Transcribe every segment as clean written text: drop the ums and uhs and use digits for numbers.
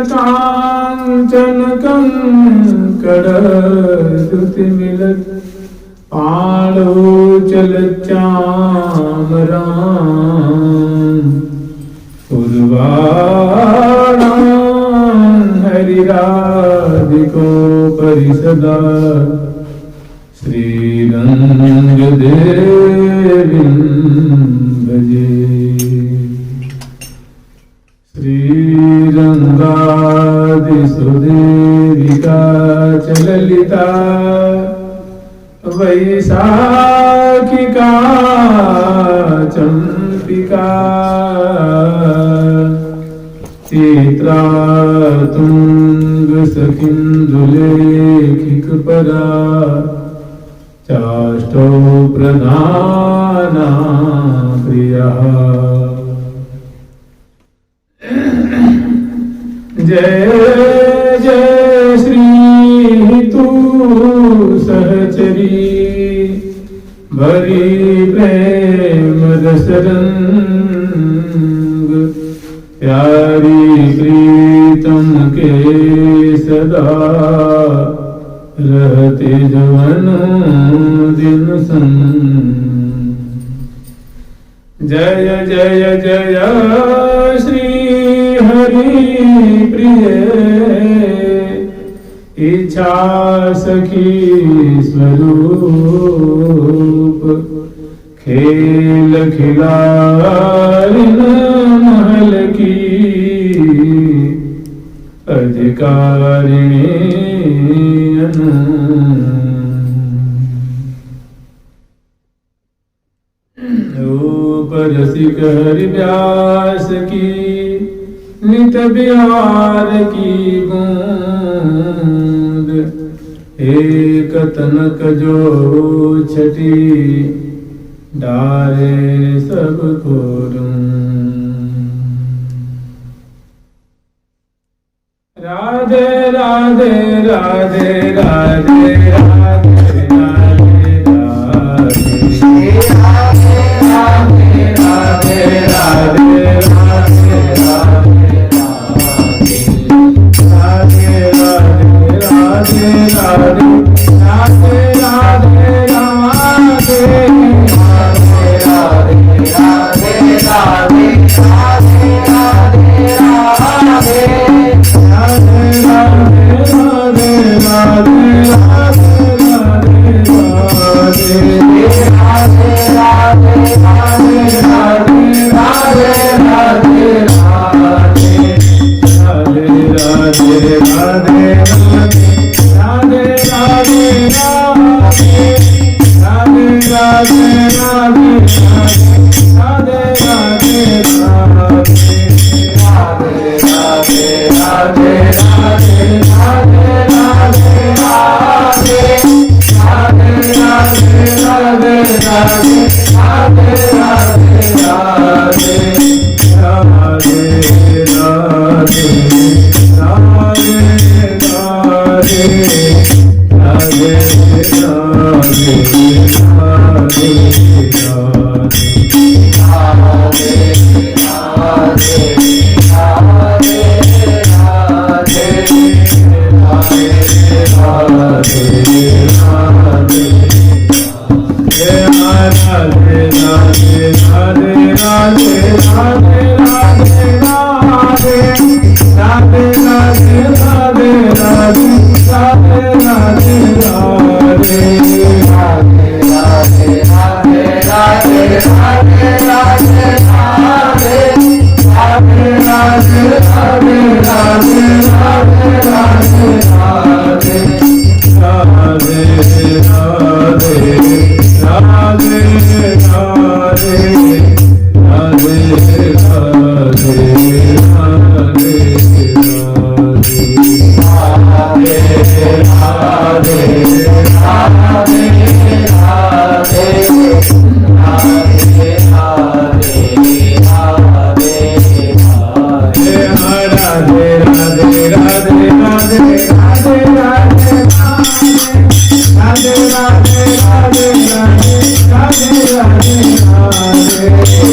कांचन कंकड़ द्युति मिलत पालोचल चामराम उर्वाणा हरिराधिको परिसदा श्रीरंग देवी भजे श्रीरंगादिसुदेविका च ललिता वैशाखिका चंपिका चित्रा तुंग सखिंदुलेखिकपरा चाष्टौ प्रधाना प्रिया जय जय श्री तू सहचरी भरी प्रेम रसरंग प्यारी प्रीतम के सदा रहते जवनों दिन संग जय जय जय श्री हरि प्रिय इच्छा सखी स्वरूप खेल खिलारिन महल की अधिकारिणी रसिक हरि व्यास की नित बिहार की गूंद एक तनक जो छठी डारे सब को राधे राधे राधे राधे राधे राधे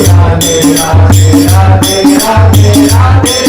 राधे राधे राधे राधे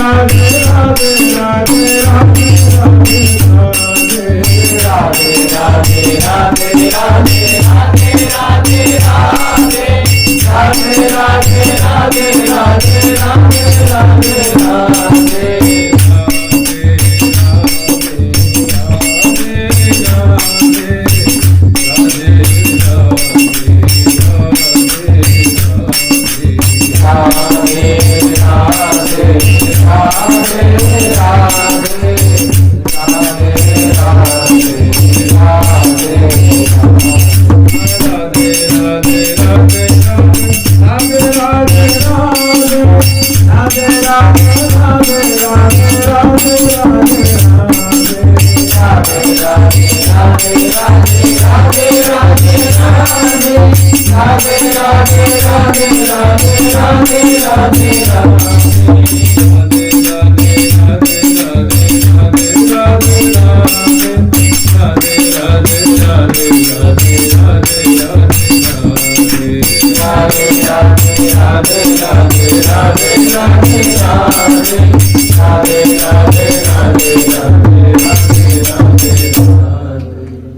Radhe Radhe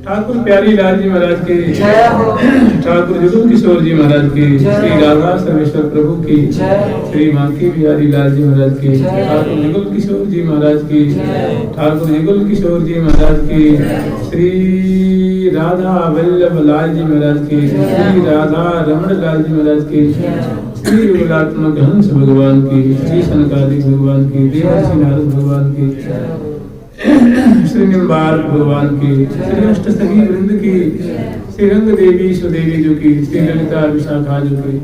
ठाकुर प्यारी लाल जी महाराज की ठाकुर जुगल किशोर जी महाराज की श्री राधा सर्वेश्वर प्रभु की श्री मांकी बिहारी लाल जी महाराज की ठाकुर जुगल किशोर जी महाराज की ठाकुर जुगल किशोर जी महाराज की श्री राधा वल्लभ लाल जी महाराज की श्री राधा रमण लाल जी महाराज की श्री युगलात्मक हंस भगवान की श्री सनकादिक भगवान की देवर्षि नारद भगवान की श्री निम्बार भगवान की श्री अष्ट सखी वृंद की श्री रंग देवी सुदेवी जो की श्री ललिता विशाखा जो की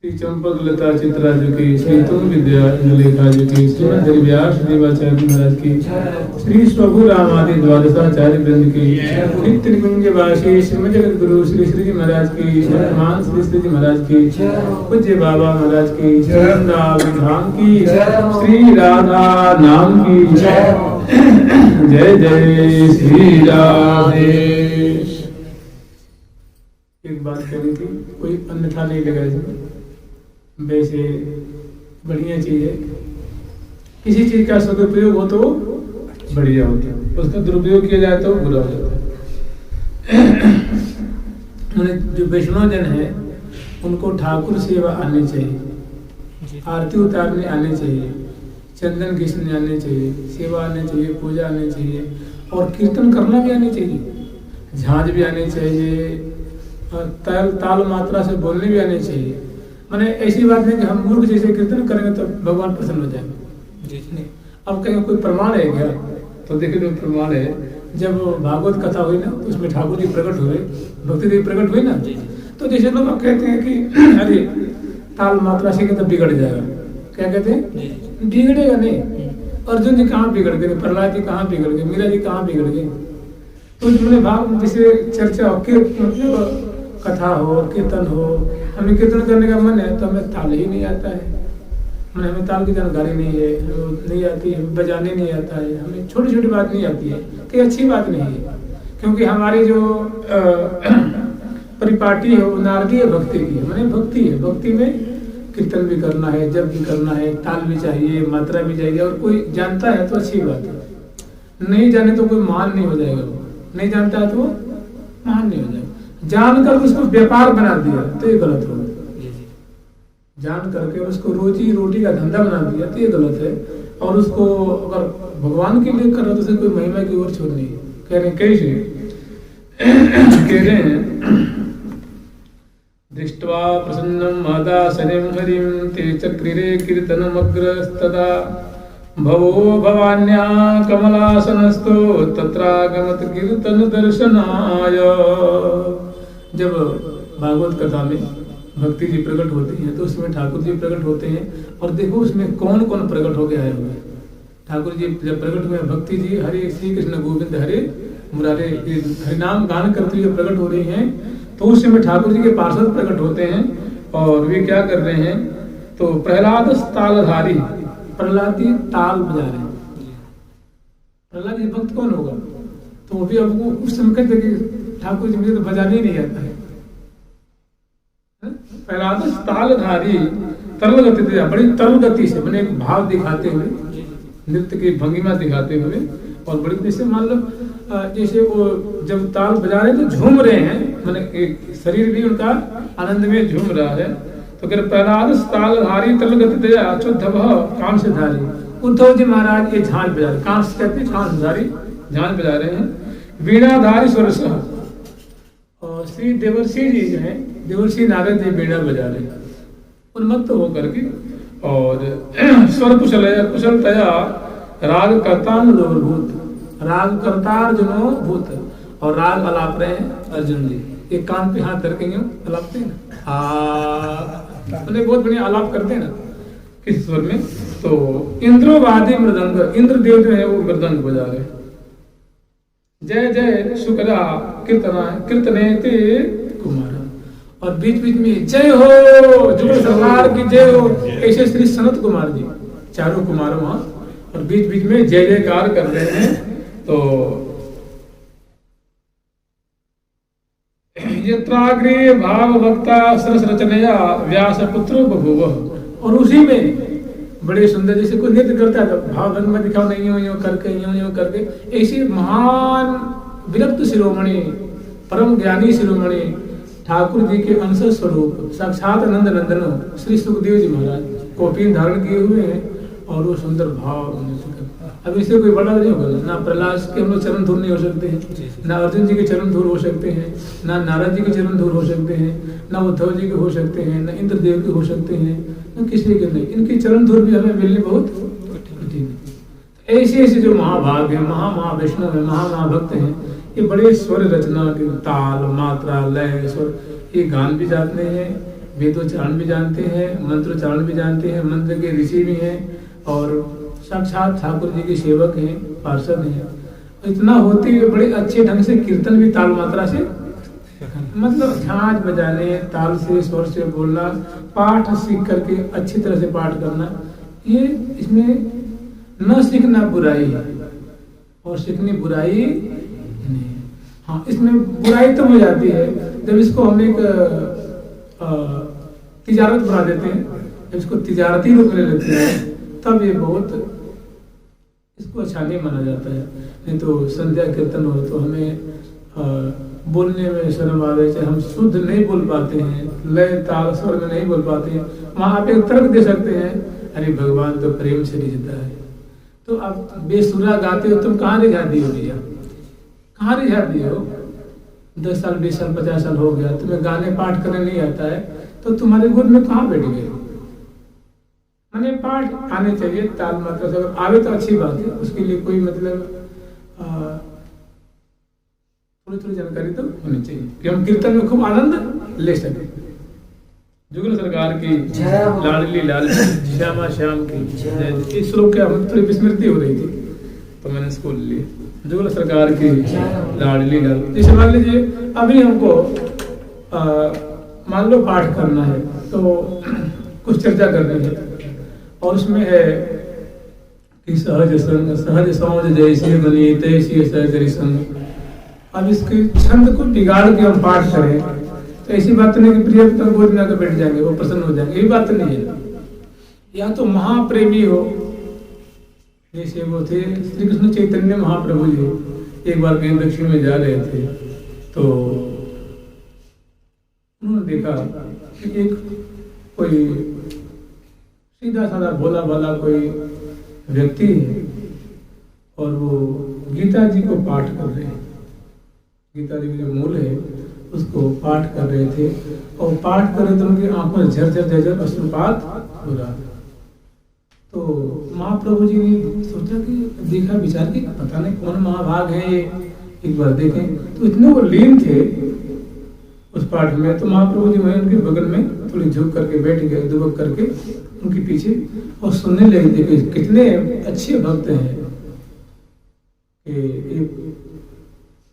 श्री चंपक लता चित्रा जो की श्री तुंग विद्या लेखा जो की श्री मंदिर व्यास देवाचार्य महाराज की श्री स्वभु रामादि द्वादशाचार्य वृंद की नित्य निकुंज वासी श्रीमद जगत गुरु श्री श्री जी महाराज की वर्तमान श्री श्री जी महाराज की पूज्य बाबा महाराज की वृंदावन धाम की श्री राधा नाम की जय जय श्री राधे। एक बात कही थी, कोई अन्यथा नहीं लगा इसमें, वैसे बढ़िया चीज है। किसी चीज का सदुपयोग हो तो बढ़िया होता है, उसका दुरुपयोग किया जाए तो बुरा हो जाता है। जो वैष्णव जन है उनको ठाकुर सेवा आनी चाहिए, आरती उतारने आने चाहिए, चंदन घिसने आने चाहिए, सेवा आनी चाहिए, पूजा आनी चाहिए और कीर्तन करना भी आनी चाहिए, झांझ भी आनी चाहिए, ताल मात्रा से बोलने भी आनी चाहिए। मैंने ऐसी बात नहीं कि हम मूर्ख जैसे कीर्तन करेंगे तो भगवान प्रसन्न हो जाएंगे नहीं। अब कहेंगे कोई प्रमाण है क्या, तो देखिए जो प्रमाण है, जब भागवत कथा हुई ना तो उसमें ठाकुर जी प्रकट हुए, भक्ति देवी प्रकट हुई ना, तो जैसे लोग अब कहते हैं कि अरे ताल मात्रा से तो बिगड़ जाएगा, क्या कहते हैं बिगड़ेगा नहीं। अर्जुन जी कहाँ बिगड़ गए, प्रहलाद जी कहाँ बिगड़ गए, मीरा जी कहाँ बिगड़ गए। तो मैंने भाव जैसे चर्चा हो, कथा हो, कीर्तन हो, हमें कीर्तन करने का मन है तो हमें ताल ही नहीं आता है, मैंने हमें ताल की जानकारी नहीं है, नहीं आती है, बजाने नहीं आता है, हमें छोटी छोटी बात नहीं आती है, कि अच्छी बात नहीं है, क्योंकि हमारी जो परिपाटी है वो नारदीय भक्ति की है, मैंने भक्ति है, भक्ति में कीर्तन भी करना है, जप भी करना है, ताल भी चाहिए, मात्रा भी चाहिए, और कोई जानता है तो अच्छी बात है, नहीं जाने तो कोई महान नहीं हो जाएगा, वो नहीं जानता है तो वो महान नहीं हो जाएगा। जानकर उसको व्यापार बना दिया तो ये गलत होगा, जान करके उसको रोजी रोटी का धंधा बना दिया तो ये गलत है। और उसको अगर भगवान के लिए कर रहा तो उसे कोई महिमा की ओर छोड़नी है। कह रहे कैसे, कह रहे हैं दृष्ट्वा प्रसन्नं मादासनिं हरिं ते चक्रिरे कीर्तनमग्रस्तदा भवो भवान्या कमलासनस्तो तत्रागमत कीर्तन दर्शनाय। जब भागवत कथा में भक्ति जी प्रकट होती हैं तो उसमें ठाकुर जी प्रकट होते हैं, और देखो उसमें कौन कौन प्रकट होके आए हुए हैं। ठाकुर जी जब प्रकट हुए, भक्ति जी हरे श्री कृष्ण गोविंद हरे मुरारे हरिनाम गान करते हुए प्रकट हो रही हैं, तो उस समय ठाकुर जी के पार्षद प्रकट होते हैं और वे क्या कर रहे हैं, तो प्रहलाद तालधारी, प्रहलाद जी ताल बजा रहे हैं। प्रहलाद जी भक्त कौन होगा, तो वो भी अब उस समय कहते कि ठाकुर जी मुझे तो बजाने ही नहीं आता है। प्रहलाद तालधारी तरल गति से, बड़ी तरल गति से, मैंने एक भाव दिखाते हुए, नृत्य की भंगिमा दिखाते हुए, और बड़ी जैसे मान लो जैसे वो जब ताल बजा रहे तो झूम रहे हैं, मैंने शरीर भी उनका आनंद में झूम रहा है। तो कह प्रहलाद तालधारी तरल गति से अच्युत कान से धारी। उद्धव जी महाराज ये झांझ बजा रहे, कान से कहते कान धारी झांझ बजा रहे हैं। वीणाधारी स्वर, और श्री देवर्षि जी जो है, देवर्षि नारद जी वीणा बजा रहे हैं उन्मत्त होकर के, और स्वर कुशलतया राग कर्तानुभूत, राग कर्तार्जुनो भूत, और राग अलाप रहे हैं अर्जुन जी। एक कान पे हाथ करके यूं अलापते हैं ना, मैंने बहुत बढ़िया अलाप करते हैं ना, किस स्वर में? तो इंद्रोवादी मृदंग, इंद्रदेव जो है वो मृदंग बजा रहे। जय जय शुक्ला कीर्तना कीर्तने ते कुमार, और बीच बीच में जय हो जुगल सरकार की जय हो, ऐसे श्री सनत कुमार जी चारों कुमार वहां, और बीच बीच में जय जयकार कर रहे हैं। तो यत्राग्रे भाव भक्ता सरस रचनया व्यास पुत्र बभूव, और उसी में बड़े सुंदर, जैसे कोई नृत्य करता है तो भाव ढंग में दिखाओ, नहीं यूं करके यूं करके, ऐसी महान विरक्त शिरोमणि परम ज्ञानी शिरोमणि ठाकुर जी के अंश स्वरूप साक्षात आनंद नंदन श्री सुखदेव जी महाराज कौपीन धारण किए हुए हैं, और वो सुंदर भाव। अब इससे कोई बड़ा नहीं होगा, ना प्रहलाद के हम लोग चरण धूर नहीं हो सकते हैं, ना अर्जुन जी के चरण धूर हो सकते हैं, ना नारद जी के चरण धूर हो सकते हैं, ना उद्धव जी के हो सकते हैं, ना इंद्रदेव के हो सकते हैं, ना किसी के नहीं। इनकी चरण धूर भी हमें मिलने बहुत कठिन है। ऐसे ऐसे जो महाभाग है, महावैष्णव है, महाभक्त हैं, ये बड़े स्वर रचना के ताल मात्रा लय स्वर, ये गान भी जानते हैं, वेदोच्चारण भी जानते हैं, मंत्रोच्चारण भी जानते हैं, मंत्र के ऋषि भी हैं, और साक्षात ठाकुर जी के सेवक हैं, पार्षद हैं। इतना होते हुए बड़े अच्छे ढंग से कीर्तन भी ताल मात्रा से, मतलब झांझ बजाने, ताल से स्वर से बोलना, पाठ सीख करके अच्छी तरह से पाठ करना, ये इसमें न सीखना बुराई है और सीखनी बुराई नहीं। हाँ, इसमें बुराई तो हो जाती है जब इसको हम एक तिजारत बना देते हैं, जब इसको तिजारती रूप में ले लेते हैं, तब ये बहुत इसको अच्छा नहीं माना जाता है। नहीं तो संध्या कीर्तन हो तो हमें बोलने में शर्म आ गई, हम शुद्ध नहीं बोल पाते हैं, लय ताल स्वर में नहीं बोल पाते हैं, वहां आप एक तर्क दे सकते हैं, अरे भगवान तो प्रेम से रिझता है। तो आप बेसुरा गाते हो, तुम कहाँ रिझा दी हो भैया, कहाँ रिझा दी हो? 10 साल 20 साल 50 साल हो गया, तुम्हें गाने पाठ करने नहीं आता है, तो तुम्हारे गोद में कहाँ बैठ गए? मैंने पाठ आने चाहिए, ताल मात्रा से अगर आवे तो अच्छी बात है, उसके लिए कोई मतलब थोड़ी थोड़ी जानकारी तो होनी चाहिए कि हम कीर्तन में खूब आनंद ले सके। जुगल सरकार की लाडली लाल श्यामा श्याम की जय। इस श्लोक के हम थोड़ी विस्मृति हो रही थी तो मैंने इसको लिया, जुगल सरकार की लाडली लाल। जैसे मान लीजिए अभी हमको मान लो पाठ करना है तो कुछ चर्चा करनी है, और उसमें है कि सहज संग सहज समझ जैसे बनी तैसी सहज संग। अब इसके छंद को बिगाड़ के हम पाठ करें तो ऐसी बात नहीं कि प्रिय तो गोद में आकर बैठ जाएंगे, वो प्रसन्न हो जाएंगे, ये बात नहीं है। या तो महाप्रेमी हो, जैसे वो थे श्री कृष्ण चैतन्य महाप्रभु जी, एक बार कहीं दक्षिण में जा रहे थे तो उन्होंने देखा कि एक कोई सीधा साधा भोला भाला कोई व्यक्ति है और वो गीता जी को पाठ कर रहे हैं, गीता जी के जो मूल है उसको पाठ कर रहे थे, और पाठ कर रहे थे उनकी आंखों में झरझर झरझर अश्रुपात हो रहा। तो महाप्रभु जी ने सोचा कि देखा विचार की पता नहीं कौन महाभाग है ये, एक बार देखें। तो इतने वो लीन थे उस पाठ में, तो महाप्रभु जी वहीं उनके बगल में थोड़ी झुक करके बैठ गए, दुबक करके उनके पीछे, और सुनने लगे कि कितने अच्छे भक्त हैं कि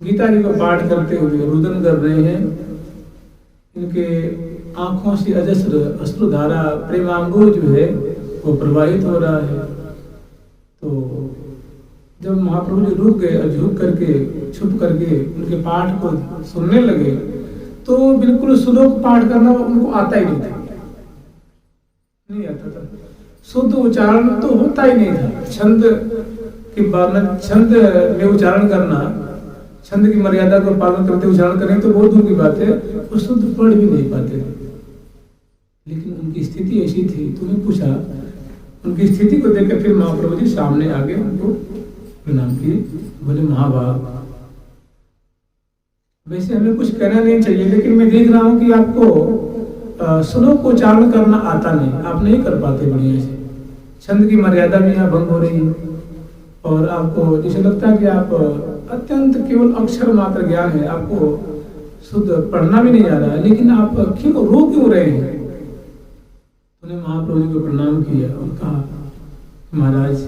गीता जी को पाठ करते हुए रुदन कर रहे हैं, इनके आंखों से अजस्र अश्रुधारा प्रेमांगो जो है वो प्रवाहित हो रहा है। तो जब महाप्रभु जी रुक गए और झुक करके छुप करके उनके पाठ को सुनने लगे तो बिल्कुल श्लोक पाठ करना उनको आता ही नहीं था, नहीं आता था, शुद्ध उच्चारण तो होता ही नहीं था। छंद के बाद में छंद में उच्चारण करना, छंद की मर्यादा को पालन करते उच्चारण करें तो बहुत दूर की बात है, वो शुद्ध पढ़ भी नहीं पाते थे। लेकिन उनकी स्थिति ऐसी थी, तुमने पूछा उनकी स्थिति को देखकर फिर महाप्रभु जी सामने आगे उनको प्रणाम किए, बोले महाभाग वैसे हमें कुछ कहना नहीं चाहिए, लेकिन मैं देख रहा हूँ कि आपको श्लोक को उच्चारण करना आता नहीं, आप नहीं कर पाते बढ़िया से, छंद की मर्यादा भी यहाँ भंग हो रही है, और आपको जैसे लगता है कि आप अत्यंत केवल अक्षर मात्र ज्ञान है, आपको शुद्ध पढ़ना भी नहीं आ रहा है, लेकिन आप क्यों रो क्यों रहे हैं? उन्हें महाप्रभु जी को प्रणाम किया और कहा, महाराज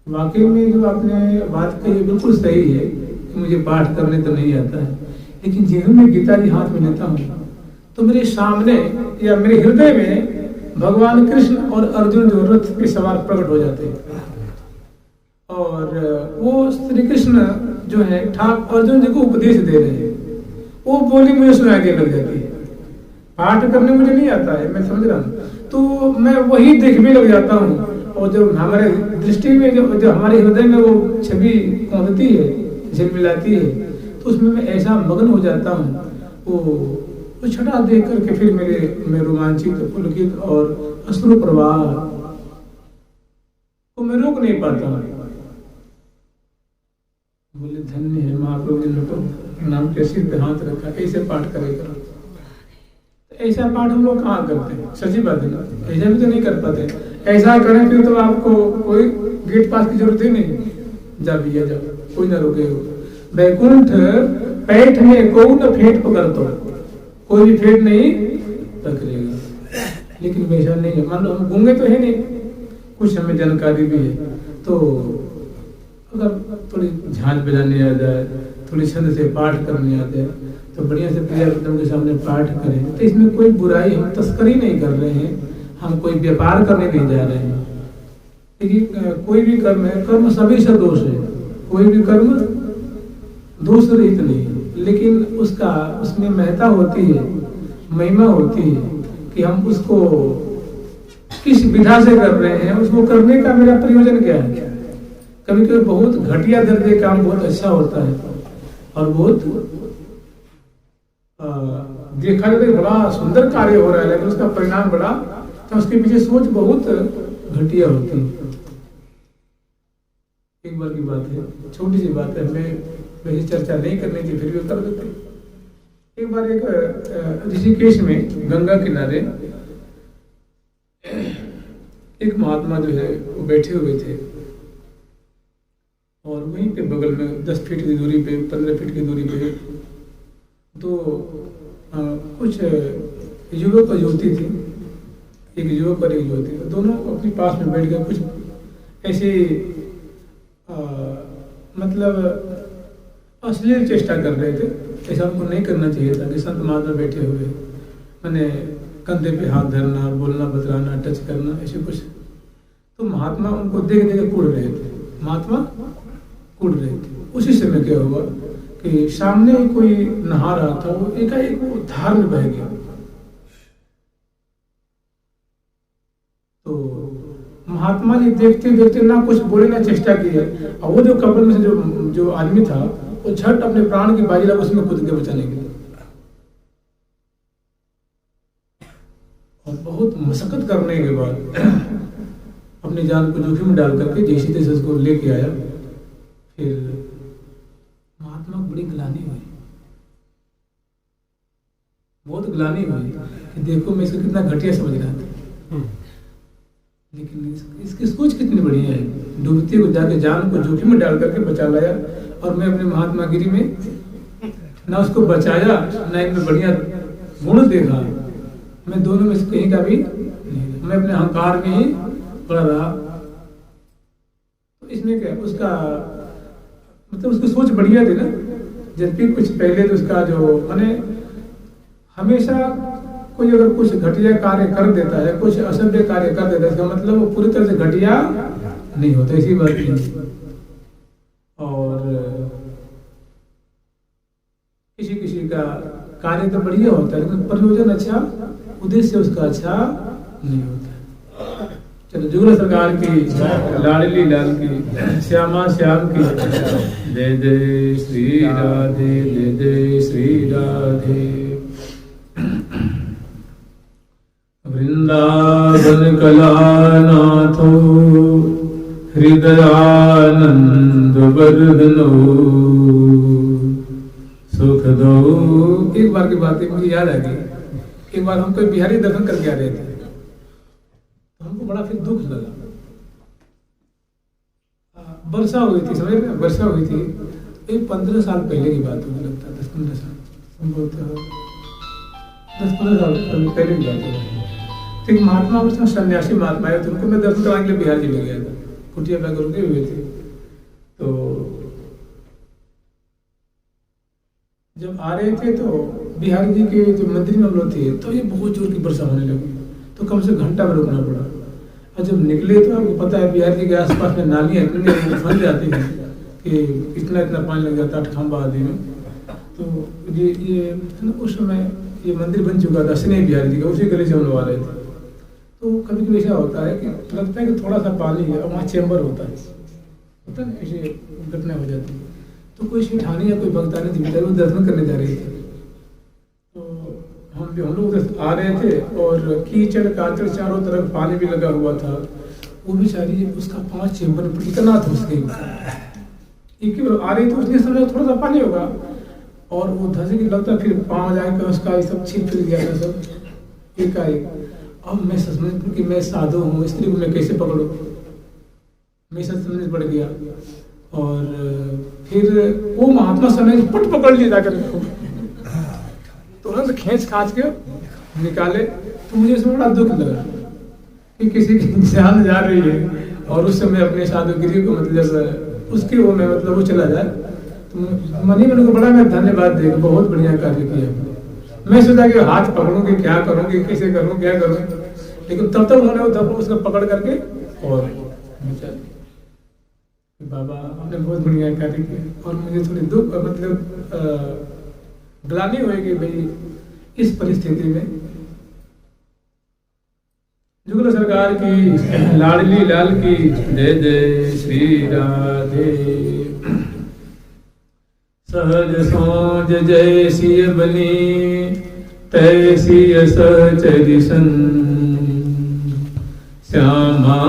वाकई में जो आपने बात कही बिल्कुल सही है कि मुझे पाठ करने तो नहीं आता है, लेकिन जिन्हें मैं गीता जी हाथ में लेता हूँ तो मेरे सामने या मेरे हृदय में भगवान कृष्ण और अर्जुन जो रथ पे सवार प्रकट हो जाते हैं। और वो श्री कृष्ण जो है ठाकुर अर्जुन जी को उपदेश दे रहे हैं, वो बोली मुझे सुनाई देने लग जाती है। पाठ करने मुझे नहीं आता है, मैं समझ रहा हूँ, तो मैं वही देखने लग जाता हूँ। और जो हमारे दृष्टि में जो हमारे हृदय में वो छवि पहुंचती है, झिलमिलाती है, तो उसमें मैं ऐसा मग्न हो जाता हूँ। वो छटा देख करके फिर मैं रोमांचित, पुलकित और अश्रु प्रवाह को मैं रोक नहीं पाता। बोले धन्य है महाप्रभु जी ने तो नाम के सिर पे हाथ रखा, ऐसे पाठ करेगा। ऐसा पाठ हम लोग कहाँ करते हैं? सच्ची बात है ना, ऐसा भी तो नहीं कर पाते। ऐसा करें फिर तो आपको कोई गेट पास की जरूरत ही नहीं, जा भैया जाओ, कोई ना रोके। वैकुंठ पैठ में को न फेंट पकड़ तो कोई भी फेंट नहीं पकड़ेगा। लेकिन वैसा नहीं है, मान लो हम गूंगे तो है नहीं, कुछ हमें जानकारी भी है, तो अगर थोड़ी झांझ बजाने आ जाए, थोड़ी छंद से पाठ करने आ जाए, तो बढ़िया से प्रिया के सामने पाठ करें, तो इसमें कोई बुराई, हम तस्करी नहीं कर रहे हैं, हम कोई व्यापार करने नहीं जा रहे हैं। देखिए कोई भी कर्म है, कर्म सभी से दोष है, कोई भी कर्म दोष रहित नहीं है, लेकिन उसमें महत्ता होती है, महिमा होती है कि हम उसको किस विधा से कर रहे हैं, उसको करने का मेरा प्रयोजन क्या है। कभी कभी बहुत घटिया दर्जे काम बहुत अच्छा होता है और बहुत देखा जाए तो बड़ा सुंदर कार्य हो रहा है, लेकिन उसका परिणाम बड़ा, तो उसके पीछे सोच बहुत घटिया होती है। एक बार की बात है, छोटी सी बात है, मैं वैसे चर्चा नहीं करनी थी, फिर भी कर देते। एक बार एक ऋषिकेश में गंगा किनारे एक महात्मा जो है वो बैठे हुए थे, और वहीं पे बगल में 10 फीट की दूरी पे, 15 फीट की दूरी पे तो कुछ युवक और युवती थी, एक युवक और एक युवती, दोनों अपने पास में बैठ गए। कुछ ऐसी मतलब अश्लील चेष्टा कर रहे थे, ऐसा उनको नहीं करना चाहिए था कि संत महात्मा बैठे हुए, मैंने कंधे पे हाथ धरना, बोलना बतलाना, टच करना, ऐसे कुछ। तो महात्मा उनको देख देख कूद रहे थे, महात्मा कूद रहे थे। उसी समय क्या हुआ कि सामने कोई नहा रहा था, वो एकाएक वो धार में बह गया। तो महात्मा जी देखते देखते ना कुछ बोले ना चेष्टा की है, और वो जो कपल में से जो आदमी था वो झट अपने प्राण की बाजी लगा उसमें कूद के बचाने के लिए, और बहुत मशक्कत करने के बाद अपनी जान को जोखिम में डाल करके जैसे तैसे उसको लेके आया। फिर महात्मा को बड़ी ग्लानि हुई, बहुत ग्लानि हुई कि देखो मैं इसको कितना घटिया समझ रहा था, लेकिन इसकी सोच कितनी बढ़िया है। डूबती को जाके जान को जोखिम में डाल करके बचा लाया, और मैं अपने महात्मागिरी में ना उसको बचाया ना इनमें बढ़िया गुण देखा, मैं दोनों में से कहीं का भी नहीं, मैं अपने अहंकार में ही पड़ा रहा। तो इसमें क्या उसका मतलब उसकी सोच बढ़िया थी ना, जबकि कुछ पहले तो उसका जो माने हमेशा कोई अगर कुछ घटिया कार्य कर देता है, कुछ असभ्य कार्य कर देता है, इसका मतलब वो पूरी तरह से घटिया नहीं होता, इसी बात नहीं। और किसी किसी का कार्य तो बढ़िया होता है, लेकिन प्रयोजन अच्छा, उद्देश्य उसका अच्छा नहीं होता। चलो जुगल सरकार की, लाडली लाल की, श्यामा श्याम की, जय जय श्री राधे, जय जय श्री राधे। वृंदावन कलानाथो हृदयानंद वर्धनो सुख दो। एक बार की बात है मुझे याद आ गई, एक बार हम कोई बिहारी दर्शन करके आ रहे थे, तो हमको बड़ा फिर दुख लगा। वर्षा हुई थी, समझ रहे, वर्षा हुई थी, एक 15 साल पहले की बात मुझे लगता है, 10-15 साल, संभवतः 10-15 साल पहले की बात है। एक महात्मा उसमें सन्यासी महात्मा है, तो उनको मैं दर्शन कराने के लिए बिहार जी ले गया था, कुटिया पे रुके हुए थे। तो जब आ रहे थे तो बिहारी जी के जो मंदिर में हम लोग थे, तो ये बहुत जोर की वर्षा होने लगी, तो कम से घंटा में रुकना पड़ा। और जब निकले तो आपको पता है बिहार जी के आसपास में नालियाँ इतनी फंस जाती हैं कि इतना इतना पानी लग जाता है खंबा आदि में। तो ये उस समय ये मंदिर बन चुका था स्नेह बिहारी जी का, उसी गली से हम लोग आ रहे थे। तो कभी कभी ऐसा होता है कि लगता है कि थोड़ा सा पानी है और वहाँ चैम्बर होता है ना, ऐसी घटना हो जाती है। तो कोई शिठानी या कोई भक्तानी थी, वो दर्शन करने जा रही थी। तो हम लोग आ रहे थे और कीचड़ काचड़ चारों तरफ पानी भी लगा हुआ था। वो बेचारी उसका 5 चैम्बर पर इतना धंस गई, एक आ रही तो उसने समझा थोड़ा सा पानी होगा, और वो धंसे की लगता फिर पाँव जाकर उसका ये सब छिप फिर गया था सब एकाएक। अब मैं समझ कि मैं साधु हूँ, स्त्री को मैं कैसे पकड़ूँ, मैं समझ पड़ गया। और फिर वो महात्मा समय पट पकड़ लिया जाकर तुरंत खींच खाच के निकाले। तो मुझे इसमें बड़ा दुख लगा कि किसी की जान जा रही है और उस समय अपने साधुगिरी को मतलब उसके वो में मतलब वो चला जाए। तो मनी मन को बड़ा मैं धन्यवाद देगा, बहुत बढ़िया कार्य किया। मैं सोचा कि हाथ पकड़ूंगी, क्या करूंगी, कैसे करूँ, क्या करूँ, लेकिन तब तक उन्होंने उसको पकड़ करके और बाबा आपने बहुत बढ़िया कार्य किया। और मुझे थोड़ी दुख मतलब ग्लानि हुई कि भाई इस परिस्थिति में जुगल सरकार की लाडली लाल की जय जय श्री राधे। सहज सोज जैसी बनी तैसी सचरि सन, श्यामा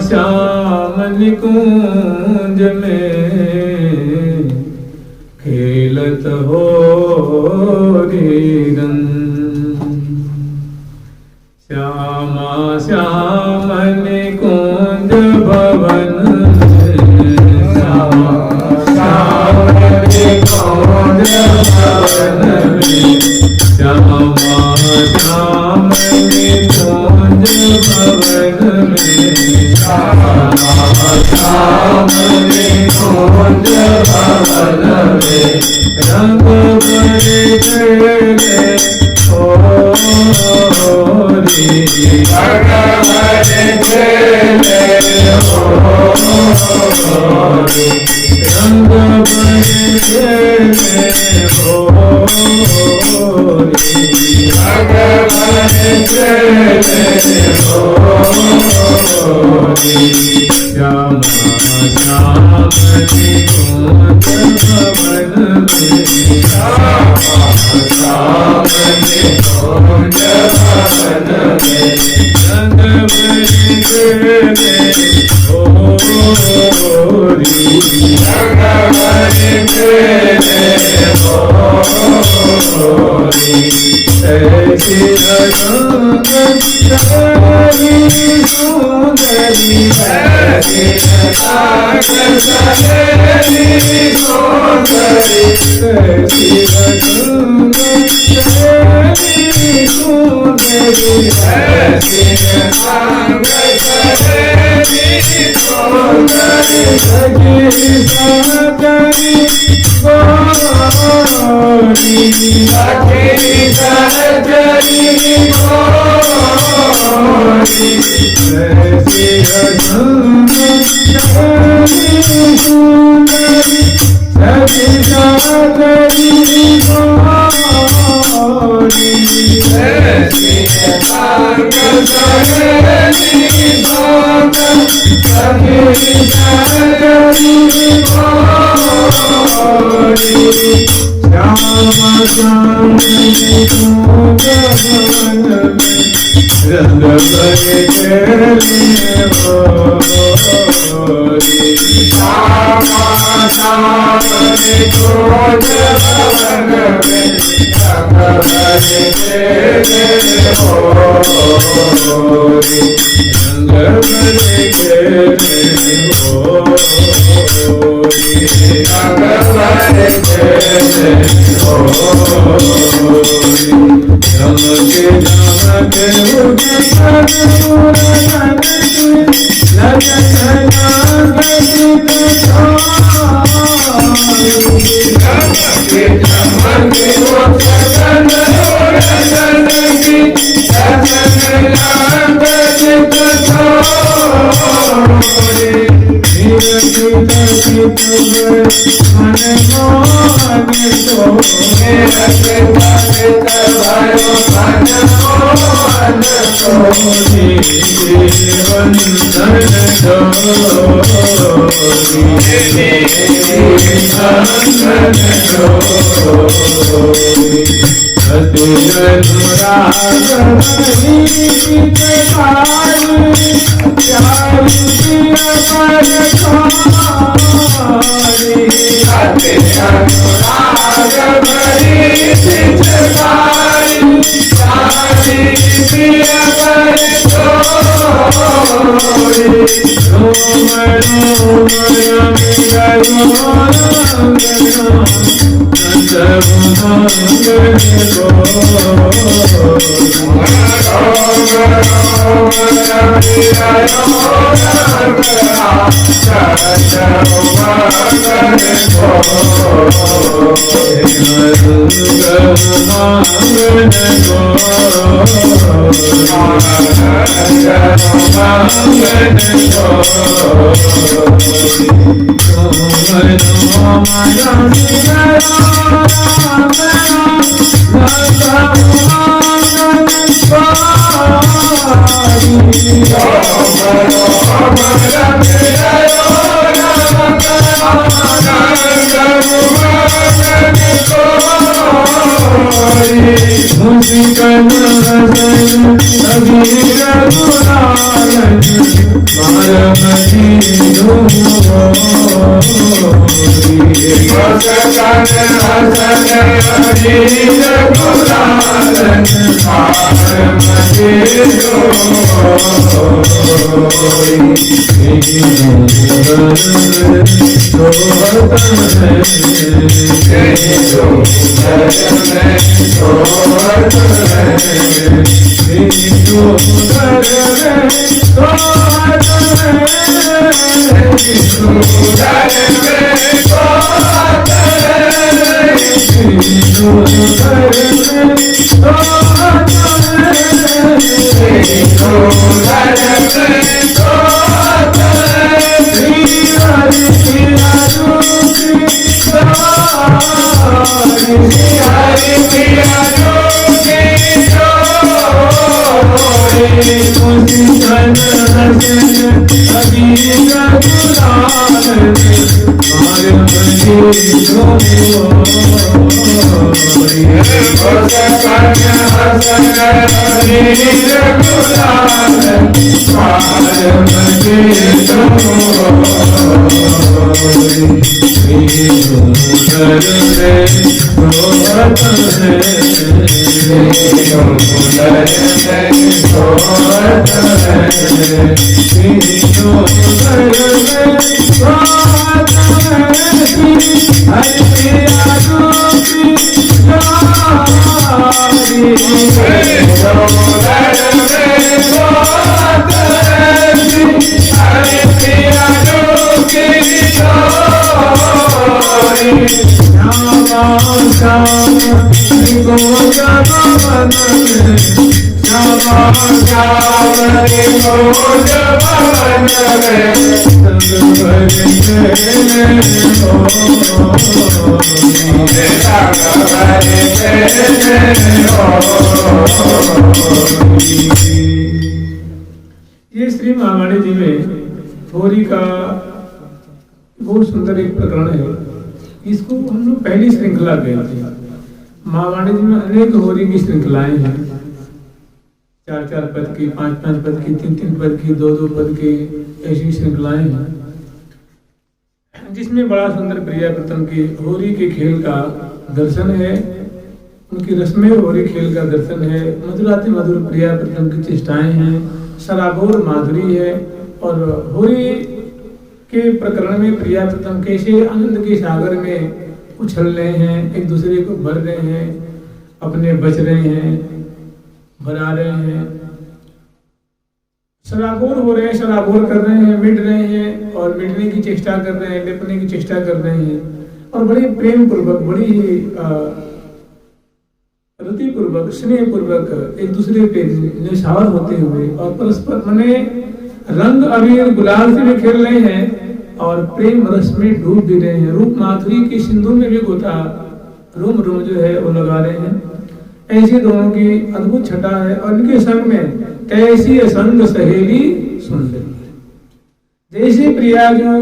श्याम निकुंज में खेलत हो रीरन। श्यामा श्याम निकुंज भवन में, श्यामा श्याम निकुंज भवन में, श्यामा श्याम निकुंज भवन में, श्यामा श्याम निकुंज भवन में, रंग बड़े खेले होरी, रंग बड़े खेले होरी, रंग बड़े खेले होरी, रंग बड़े खेले होरी। श्यामा श्याम निकुंज भवन में, श्यामा श्याम निकुंज भवन में, रंग बड़े खेले होरी, रंग बड़े खेले होरी। ऐसी रंग सारी सुंदरी, ऐसी रंग सारी सुंदरी, ऐसी रंग सारी सुंदरी, ऐसी रंग सारी सुंदरी, सखी सागरी गोरी, सखी सागरी गोरी, ऐसी रंग सारी सुंदरी, सखी सागरी गोरी, ऐसी रंग सागरी गोरी, सखी सागरी गोरी। श्यामा श्याम निकुंज भवन में, रंग बड़े खेले होरी, श्यामा श्याम निकुंज भवन में, रंग बड़े खेले होरी, रंग बड़े खेले होरी, रंग बड़े खेले ये श्री महावाणी जी में होरी का बहुत सुंदर एक प्रकरण है। इसको हम लोग पहली श्रृंखला कहते हैं। महावाणी जी में अनेक होरी की श्रृंखलाएं हैं, 4-4 पद की, 5-5 पद की, 3-3 पद की, 2-2 पद की, ऐसी श्रृंखलाएं हैं जिसमें बड़ा सुंदर प्रिया प्रथम की होरी के खेल का दर्शन है। उनकी रस्में होरी खेल का दर्शन है। मधुराति मधुर प्रिया प्रथम की चेष्टाएं हैं, सराबोर माधुरी है। और होरी के प्रकरण में प्रिया प्रथम कैसे आनंद के सागर में उछल रहे हैं, एक दूसरे को भर रहे हैं, अपने बच रहे हैं, भरा रहे हैं, शराबोर हो रहे हैं, शराबोर कर रहे हैं, मिट रहे हैं और मिटने की चेष्टा कर रहे हैं, लेपने की चेष्टा कर रहे हैं और बड़े प्रेम पूर्वक, बड़ी ही रति पूर्वक, स्नेह पूर्वक एक दूसरे पे निशावर होते हुए और परस्पर मने रंग अबीर गुलाल से भी खेल रहे हैं और प्रेम रस में डूब भी रहे हैं। रूप माधुरी की सिंधु में भी गोता रोम रोम जो है वो लगा रहे हैं। ऐसे दोनों की अद्भुत छटा है और इनके संग में कैसी असंग सहेली सुंदर, जैसे प्रियाजू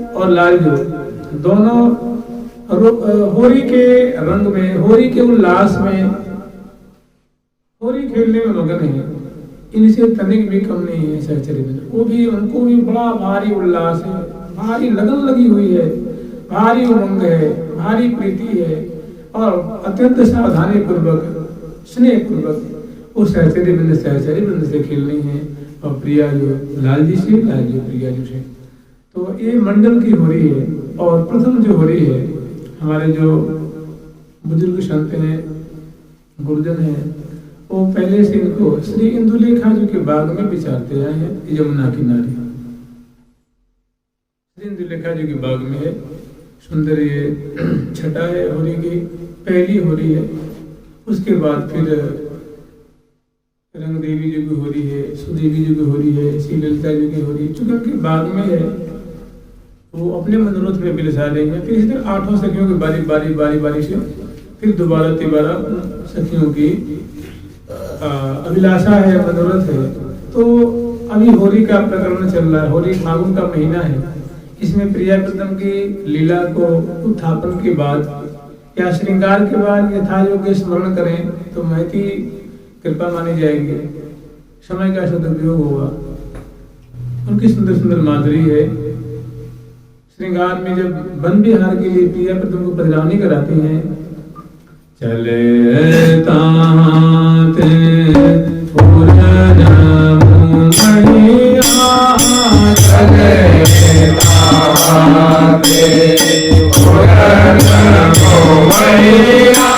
और लालजू दोनों होरी के रंग में, होरी के उल्लास में, होरी खेलने में मगन है। इनसे तनिक भी कम नहीं है सहचरी में, वो भी, उनको भी बड़ा भारी उल्लास है, भारी लगन लगी हुई है, भारी उमंग है, भारी प्रीति है और अत्यंत सावधानी पूर्वक, स्नेह पूर्वक वो सहचरी वृंद से खेलनी है और प्रिया जो लाल जी से, लाल जी प्रिया जी से। तो ये मंडल की हो रही है और प्रथम जो हो रही है, हमारे जो बुजुर्ग संत हैं, गुरुजन हैं, वो पहले से इनको श्री इंदुलेखा जी के बाग में विचारते आए हैं, यमुना किनारे। श्री इंदुलेखा जी के बाग में है, सुंदर ये छटा है होरी की, पहली होरी है। उसके बाद फिर रंग देवी जी की होरी है, सुदेवी जी की होरी है, श्री ललिता जी की होरी, चूंकि उनके बाग में है वो अपने मनोरथ में बिलसा देंगे। फिर इस तरह 8 सखियों की बारी से फिर दोबारा तिबारा सखियों की अभिलाषा है, मनोरथ है। तो अभी होली का प्रकरण चल रहा है, होली फागुन का महीना है। इसमें प्रिया प्रथम की लीला को उत्थापन के बाद या श्रृंगार के बाद यथायोग्य स्मरण करें तो महती कृपा मानी जाएगी, समय का सदुपयोग होगा। उनकी सुंदर सुंदर माधुरी है। श्रृंगार में जब वन विहार के लिए प्रिया प्रथम को पधरावनी कराती हैं, चले ताते पुरना मुमैया, चले ताते पुरना मुमैया,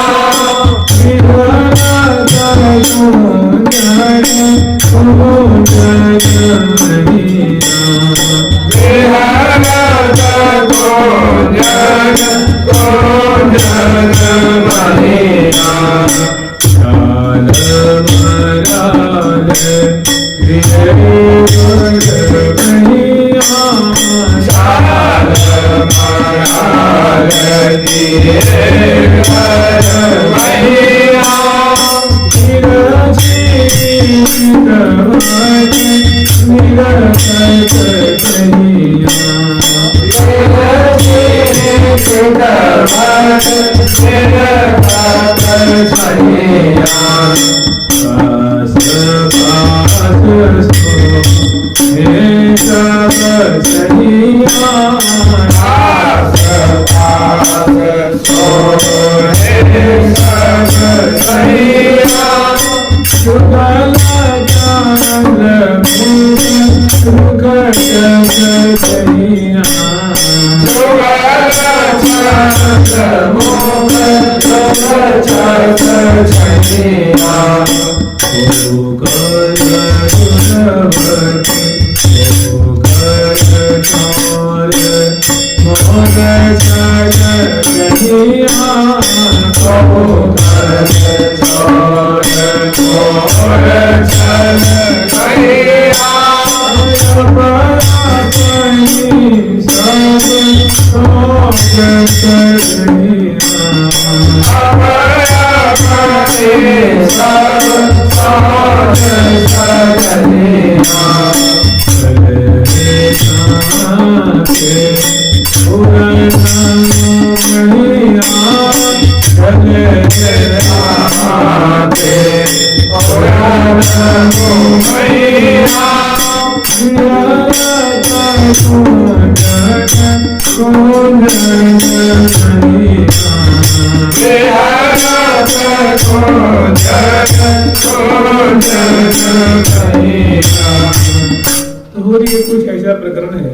कुछ ऐसा प्रकरण है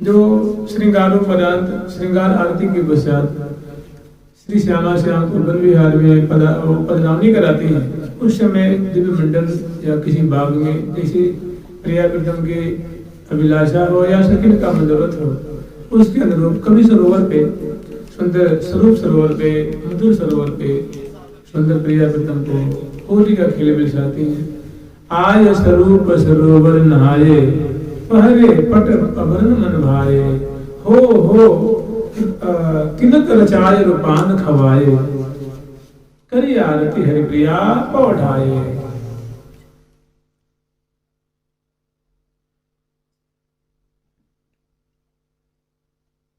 जो श्रृंगारोपरांत श्रृंगार आरती के पश्चात श्री श्यामा श्याम को वन विहार में पदनामी कराती हैं। उस समय दिव्य मंडल या किसी बाग में जैसे प्रियाकृतम की अभिलाषा हो या सकिन का मनोरथ हो, उसके अनुरूप कभी सरोवर पे सुंदर स्वरूप सरोवर पे मधुर सरोवर पे सुंदर प्रियाकृतम को होली का खेल बिछाती हैं। आय स्वरूप सरोवर नहाए पहरे पट अभरण मन भाए, हो तिलक रचाए रूपान खवाए, करी आरती हरि प्रिया पौठाए।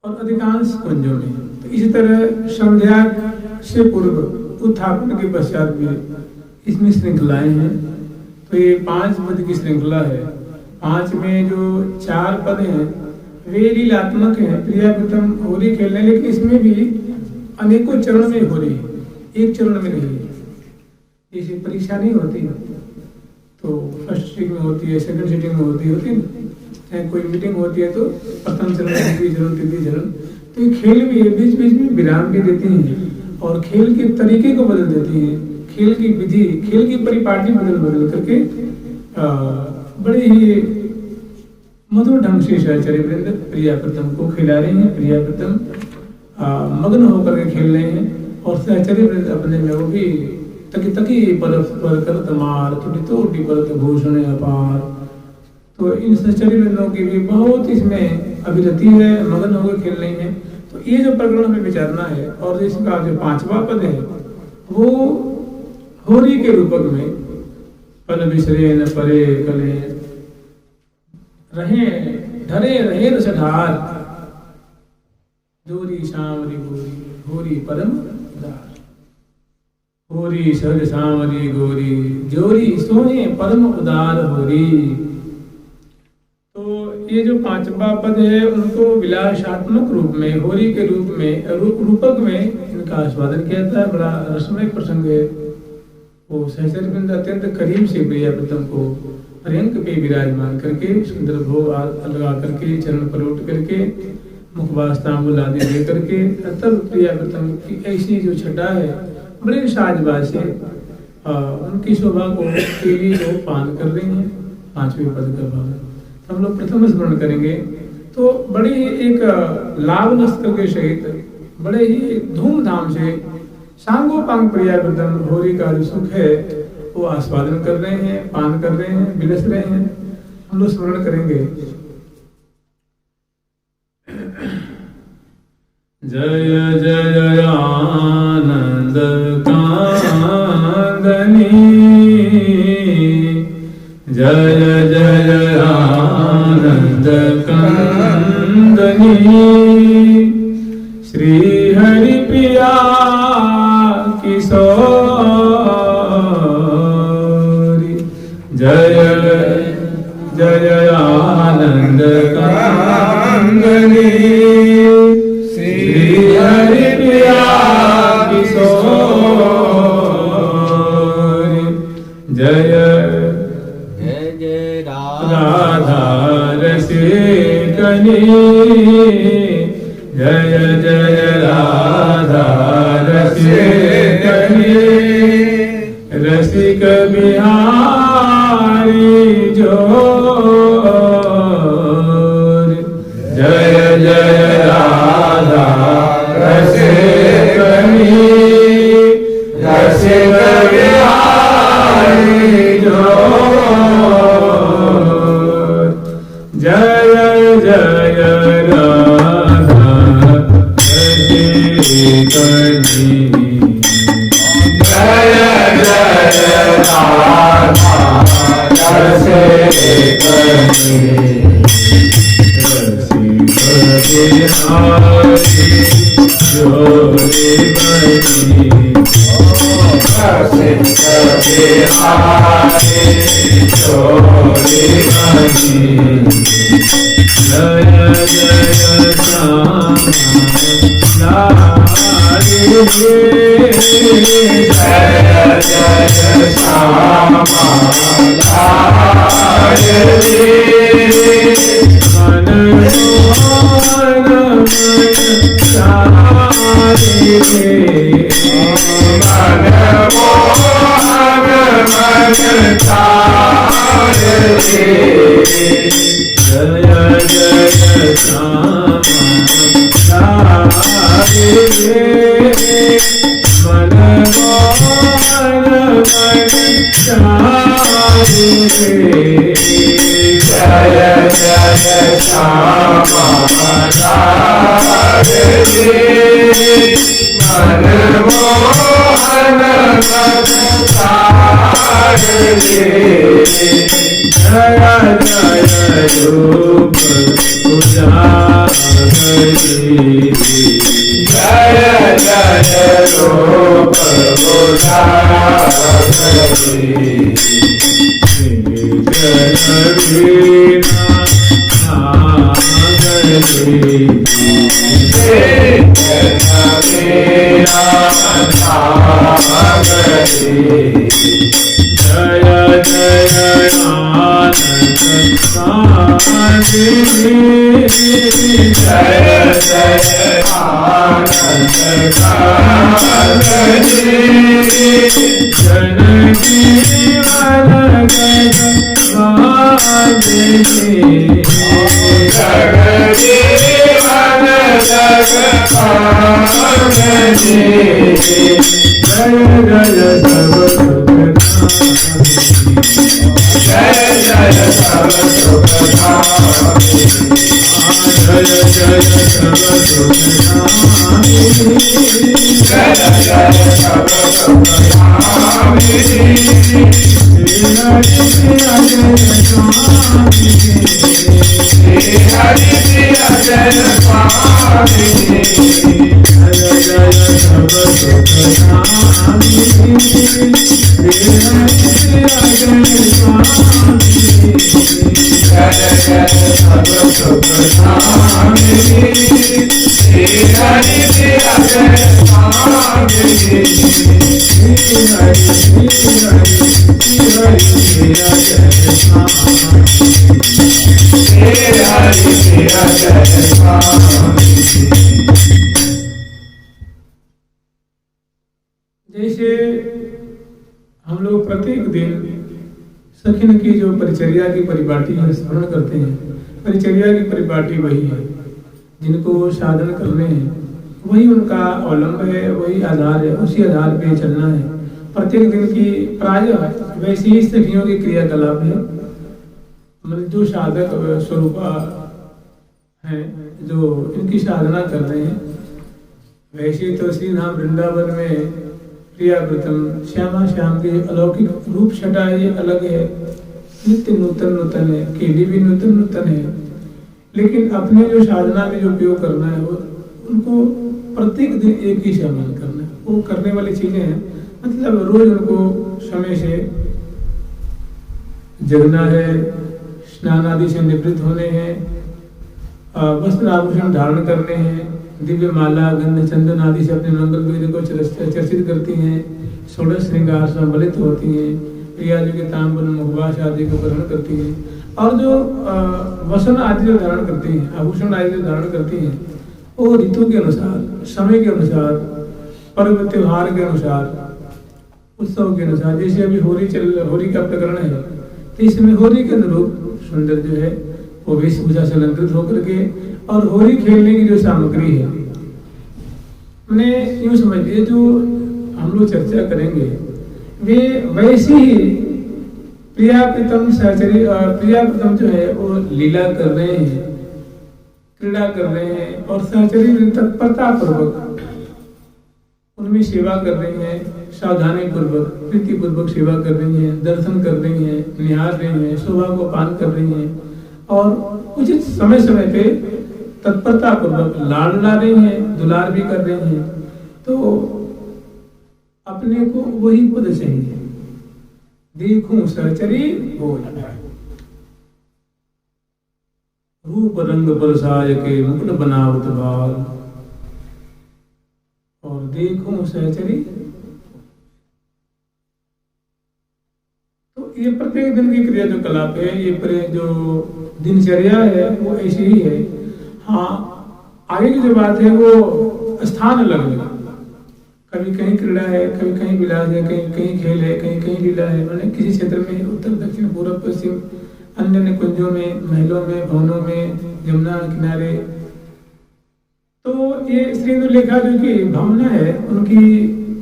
और अधिकांश कुंजों में तो इसी तरह संध्या से पूर्व उत्थापन के पश्चात भी इसमें श्रृंखलाएं हैं। तो ये 5 पद की श्रृंखला है। 5 में जो 4 पद हैं वे लीलात्मक हैं, प्रियाकृतम होली खेलने, लेकिन इसमें भी अनेकों चरण में हो रही है, एक चरण में नहीं है। जैसे परीक्षा नहीं होती तो फर्स्ट सीटिंग में होती है, सेकंड सीटिंग में होती है ना, कोई मीटिंग होती है तो प्रथम चरण, द्वितीय चरण, तृतीय चरण। तो ये खेल भी है, बीच बीच में विराम भी देती हैं और खेल के तरीके को बदल देती हैं, खेल की विधि, खेल की परिपाटी बदल करके बड़े ही मधुर ढंग से सहचर्य वृंद प्रियाकृतम को खिला रहे हैं। प्रियाकृतम मग्न होकर के खेल रहे हैं और सहचर्य वृंद अपने में वो भी तकी तकी पर करत मार टूटी परत भूषण अपार। तो इन सहचर्य वृंदों की भी बहुत इसमें अभिरति है, मग्न होकर खेल रही हैं। तो ये जो प्रकरण हमें विचारना है और इसका जो 5वां पद है वो होली के रूपक में पल बिसरे न परे कले रहे ढरे रहे रसधार, जोरी सामरी गोरी होरी परम उदार, होरी सहज सामरी गोरी जोरी सोहे परम उदार होरी। तो ये जो 5वां पद है उनको विलासात्मक रूप में होली के रूप में रूपक में इनका आस्वादन किया था। बड़ा रसमय प्रसंग है। वो सहचर्य वृंद अत्यंत करीब से प्रियाकृतम को पर्यंक पे विराजमान करके सुंदर भोग लगा करके चरण पर उठ करके मुखवास तांबुल आदि दे करके तब प्रियाकृतम की ऐसी जो छटा है बड़े साजबाज से उनकी शोभा को केली को पान कर रही हैं। 5वें पद का भाव हम लोग प्रथम स्मरण करेंगे। तो बड़ी ही एक लाभ नस्त्र के सहित बड़े ही धूमधाम से सांगोपांग प्रियाकृतम होली का जो सुख है वो आस्वादन कर रहे हैं, पान कर रहे हैं, बिलस रहे हैं। हम लोग स्मरण करेंगे। जय जय आनंद कांदनी, जय जय आनंद कांदनी, श्री हरि प्रिया किशोरी, जय जय आनंद कांदनी, श्री हरि प्रिया किशोरी, जय जय जय राधा रसिकनी, जय जय राधा रसिकनी, रसिक बिहारी जोर, जय जय राधा रसिकनी, रसिक बिहारी जोर, जय जय राधा रसिकनी, जय जय राधा रसिकनी, रसिक बिहारी जोरी बनी, रसिक बिहारी जोरी बनी, जय जय श्याम लारी, जय जय श्याम लारी, मन मोहन मन सारी, जैसे हम लोग प्रत्येक दिन सखिन की जो परिचर्या की परिपाटी है स्मरण करते हैं। परिचर्या की परिपाटी वही है जिनको साधन करने हैं, वही उनका अवलंब है, वही आधार है, उसी आधार पे चलना है। प्रत्येक दिन की प्रायः वैसी ही सखियों की क्रियाकलाप है। मतलब जो साधक स्वरूपा है, जो इनकी साधना कर रहे हैं, वैसे तो श्री धाम वृंदावन में प्रियाव्रतम श्यामा श्याम के अलौकिक रूप छटा ये अलग है, नित्य नूतन नूतन है, केली भी नूतन नूतन है। लेकिन अपने जो साधना में जो उपयोग करना है वो उनको प्रत्येक दिन एक ही शामिल करना है। वो करने वाली चीजें हैं, मतलब रोज उनको समय से जगना है, स्नान आदि से निवृत्त होने हैं, वस्त्र आभूषण धारण करने हैं, दिव्य माला गंध चंदन आदि से अपने मंगल वेद को चर्चित करती हैं, षोडश श्रृंगार सम्मिलित होती हैं, प्रियाजू के तांबूल मुखवास आदि को ग्रहण करती हैं, और जो वसन आदि जो धारण करती हैं, आभूषण आदि जो धारण करती हैं, वो ऋतु के अनुसार, समय के अनुसार, पर्व त्योहार के अनुसार, उत्सव के अनुसार। जैसे अभी होली का प्रकरण है, तो इसमें होली के अनुरूप सुंदर जो है वो वेशभूषा से अलंकृत होकर के, और होली खेलने की जो सामग्री है, मैंने यूँ समझ लिया जो हम लोग चर्चा करेंगे वे वैसी ही प्रियाप्रीतम सहचरी, प्रियाप्रीतम जो है वो लीला कर रहे हैं, क्रीड़ा कर रहे हैं, और सहचरी तत्परता पूर्वक उनमें सेवा कर रही हैं, सावधानी पूर्वक प्रीति पूर्वक सेवा कर रही हैं, दर्शन कर रही हैं, निहार रही हैं, शोभा को पान कर रही हैं, और उचित समय समय पे तत्परता पूर्वक लाड़ ला रही हैं, दुलार भी कर रही हैं। तो अपने को वही पद चाहिए, देखूं सहचरी हो रूप रंग बरसाय के मुकुट बनावत बाल, और देखूं सहचरी। तो ये प्रत्येक दिन की क्रिया जो कलाप है, ये जो दिनचर्या है वो ऐसी ही है। हाँ, आगे की जो बात है वो स्थान अलग अलग, कभी कहीं क्रीड़ा है, कभी कहीं विलास है, कहीं कहीं खेल है, कहीं कहीं लीला है। मैंने किसी क्षेत्र में उत्तर दक्षिण पूर्व पश्चिम अन्य कुंजों में, महलों में, भवनों में, यमुना किनारे, ये श्री इंदुलेखा जो की भावना है, उनकी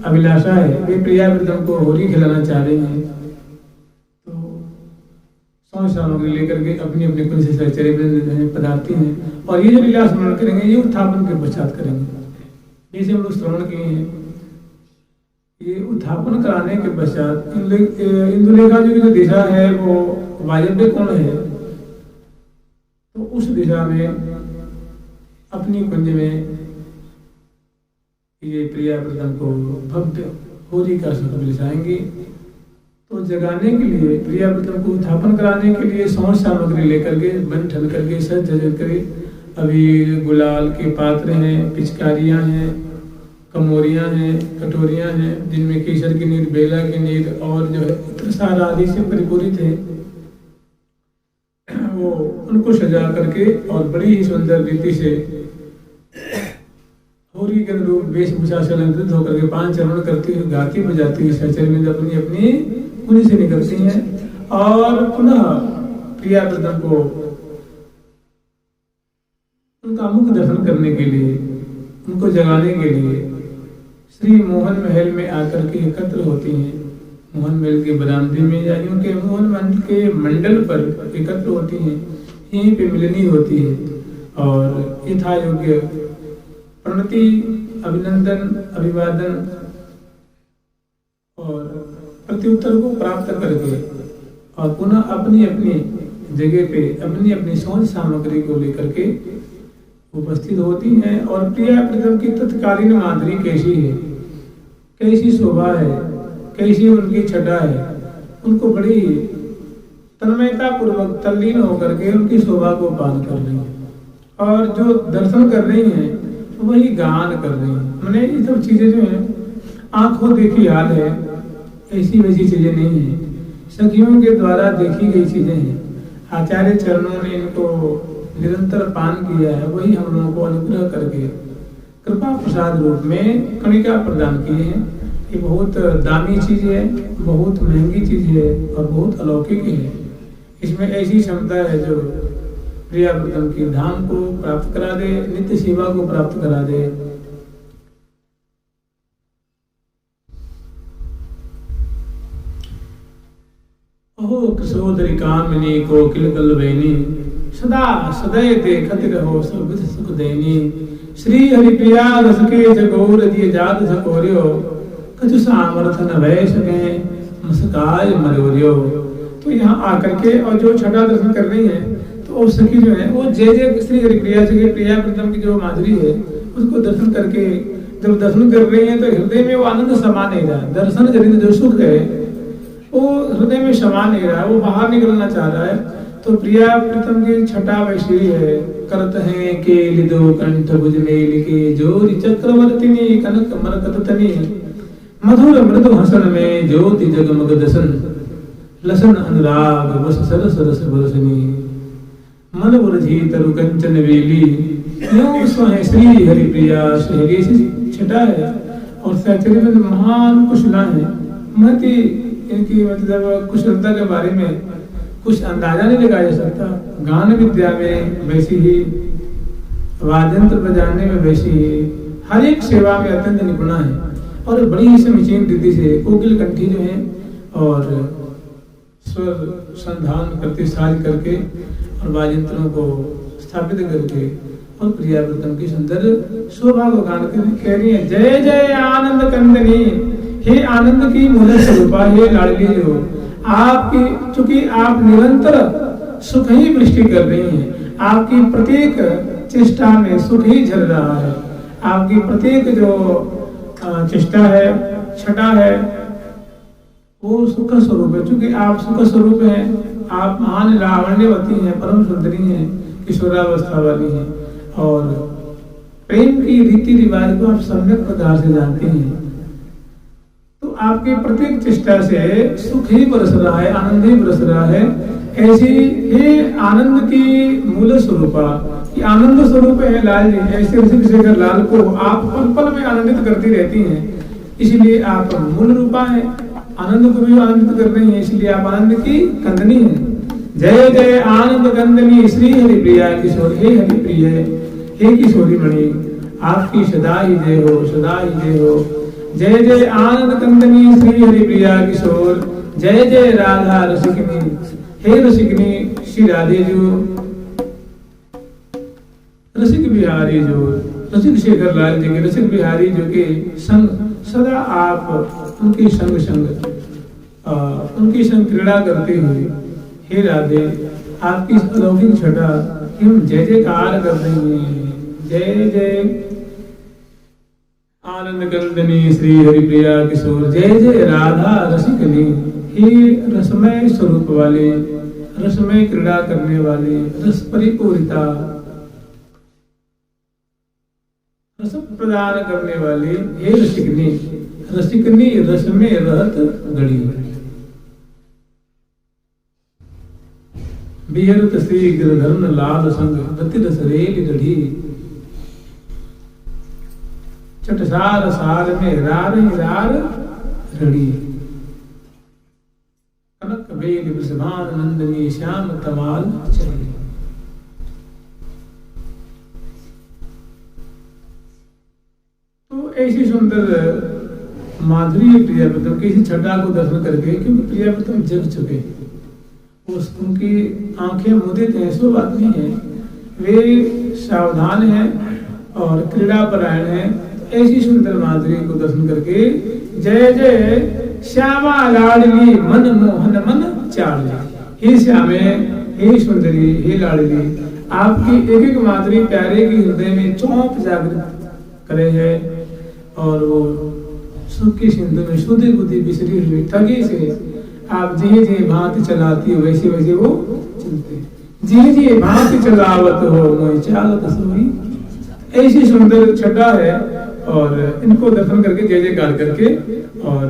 अभिलाषा है, वे प्रियाव्रतम को होली खिलाना चाह रही हैं। तो सौंस सामग्री लेकर के अपनी अपनी कुंज से सहचर्य में पधारती हैं और ये जो लीला स्मरण करेंगे ये उत्थापन के पश्चात करेंगे। जैसे हम लोग श्रवण किए हैं, ये उत्थापन कराने के पश्चात इंदुलेखा जी की जो दिशा है वो वायव्य कोण है, तो उस दिशा में अपनी कुंज में ये प्रियाव्रतम को भव्य होली का सुख बिलसाएंगी। तो जगाने के लिए, प्रियाव्रतम को उत्थापन कराने के लिए सौंस सामग्री लेकर के बन ठन करके सज धज करके, अभी गुलाल के पात्र हैं, पिचकारियां हैं, कमोरियां हैं, कटोरियां हैं, जिनमें केसर की नीर, बेला की नीर और जो है त्रसार आदि से परिपूरित है, वो उनको सजा करके और बड़ी ही सुंदर रीति से होली के अनुरूप वेशभूषा से अलंकृत होकर के 5 चरण करती हुई, गाती बजाती हुई सहचर्य अपनी अपनी कुंज से निकलती हैं और पुनः प्रियाव्रतम को उनका मुख दर्शन करने के लिए, उनको जगाने के लिए श्री मोहन महल में आकर के एकत्र होती हैं। मोहन महल के बरामदे में या उनके मोहन महल के मंडल पर एकत्र होती हैं, यहीं पे मिलनी होती है और यथा योग्य प्रणति, अभिनंदन, अभिवादन और प्रत्युत्तर को प्राप्त करके और पुनः अपनी अपनी जगह पे अपनी अपनी सौंस सामग्री को लेकर के उपस्थित होती हैं। और प्रियाव्रतम की तत्कालीन माधुरी कैसी है, कैसी शोभा है, कैसी उनकी छटा है, उनको बड़ी तन्मयता पूर्वक तल्लीन होकर के उनकी शोभा को पान कर रही है और जो दर्शन कर रही हैं वही गान कर रही हैं। मैंने ये सब चीजें जो है आंखों देखी हाल है, ऐसी वैसी चीजें नहीं है, सखियों के द्वारा देखी गई चीजें हैं। आचार्य चरणों ने इनको निरंतर पान किया है, वही हम लोगों को अनुग्रह करके कृपा प्रसाद रूप में कणिका प्रदान किए हैं। ये बहुत दामी चीज है, बहुत महंगी चीज है और बहुत अलौकिक है। इसमें ऐसी क्षमता है जो प्रियाव्रतम की धाम को प्राप्त करा दे, नित्य सेवा को प्राप्त करा दे। ओहो कृशोदरी कामिनी कोकिल कलवेनी, सदा सदैते खतिर हो सब सुख देनी। श्री हरि प्रिया रस के जगोर दिए जात सकोरियो, कछु सामर्थ न भय सके मस्काय मरोरियो। तो यहाँ आकर के और जो छठा दर्शन कर रही है, तो वो सखी जो है वो जय जय श्री हरि प्रिया से प्रियाव्रतम की जो माधुरी है उसको दर्शन करके जब दर्शन कर रही है तो हृदय में वो आनंद समा नहीं रहा। दर्शन जनित जो सुख है वो हृदय में समा नहीं रहा, वो बाहर निकलना चाह रहा है। तो प्रियाव्रतम की छठा वैसी है, करत है के लिदो कंठ भुज मेल के, जोरी चक्रवर्तिनी कनक मरकत तनी, मधुर मृदु हसन में ज्योति जगमग दसन, लसन अनुराग बस सरस रस बरसनी, मन वरझी तरु कंचन वेली, यूं स्वयं श्री हरि प्रिया श्री छठा है। और सहचर्य में महान कुशला है, महती इनकी मतलब कुशलता के बारे में कुछ अंदाजा नहीं लगाया जा सकता। गान विद्या में वैसी ही, वाद्यंत्र बजाने में वैसी ही, हर एक सेवा में अत्यंत निपुणा है और बड़ी ही समीचीन रीति से कोकिल कंठी जो है और स्वर संधान करके साज करके और वाद्यंत्रों को स्थापित करके और प्रियाव्रतम की सुंदर शोभा को गान कर कह रही है, जय जय आनंद कंदनी, हे आनंद की मूल स्वरूपा, हे लाडली जो आपकी, चूंकि आप निरंतर सुख ही वृष्टि कर रही हैं, आपकी प्रत्येक चेष्टा में सुख ही झल रहा है, आपकी प्रत्येक जो चेष्टा है, छटा है, वो सुख स्वरूप है। चूंकि आप सुख स्वरूप हैं, आप महान लावण्यवती हैं, परम सुंदरी हैं, किशोरावस्था वाली हैं और प्रेम की रीति रिवाज को आप सम्यक प्रकार से जानते हैं। तो आपकी प्रत्येक चेष्टा से सुख ही बरस रहा है, आनंद ही बरस रहा है। ऐसी हे आनंद की मूल स्वरूपा, कि आनंद स्वरूप है लाल जी, ऐसे ऋषि शेखर लाल को आप पल पल में आनंदित करती रहती हैं, इसलिए आप मूल रूपा है, आनंद को भी आनंदित कर रही है, इसलिए आप आनंद की कंदनी है। जय जय आनंद कंदनी श्री हरि प्रिया किशोर, हे हरि प्रिय, हे किशोरी मणि, आपकी सदा ही जय हो, सदा ही जय हो। जय जय आनंद कंदनी श्री हरि प्रिया किशोर, जय जय राधा रसिकनी। हे रसिकनी श्री राधे जो, रसिक बिहारी जो, रसिक शेखर लाल जी के रसिक बिहारी जो के संग सदा आप उनके संग उनकी संग क्रीड़ा करते हुए, हे राधे आपकी अलौकिक छटा हम जय जयकार कर रहे हैं। जय जय आनंद कंदनी श्री हरिप्रिया किशोर, जय जय राधा रसिकनी। हे रसमय स्वरूप वाले, रसमय क्रीड़ा करने वाले, रस परिपूरिता, रस प्रदान करने वाले, हे रसिकनी। रसिकनी रस में रहत गड़ी, बिहरत श्री गिरधर्म लाल संग, गति रस रेल गढ़ी। चटसार सार में रार रार रड़ी, कनक वेद विषमान नंदनी श्याम तमाल चली। तो ऐसी सुंदर माधुरी प्रियाव्रतम की इसी छटा को दर्शन करके, क्योंकि प्रियाव्रतम जग चुके, उनकी आंखें मुदित हैं, सो बात नहीं है, वे सावधान हैं और क्रीड़ा परायण हैं। ऐसी सुंदर माधुरी को दर्शन करके जय जय श्यामा लाडली मन मोहन मन चाड़ली। हे श्यामे, हे सुंदरी, हे लाडली, आपकी एक एक माधुरी प्यारे के हृदय में चौंक जागृत करे है, और वो सुख की सिंधु में शुद्धि बुद्धि बिसरी हुई ठगी से आप जी जी भांति चलाती हो, वैसे वैसे वो चलते, जी जी भांति चलावत हो मोहि चालत सोई। ऐसी सुंदर छटा है, और इनको दर्शन करके जय जयकार करके और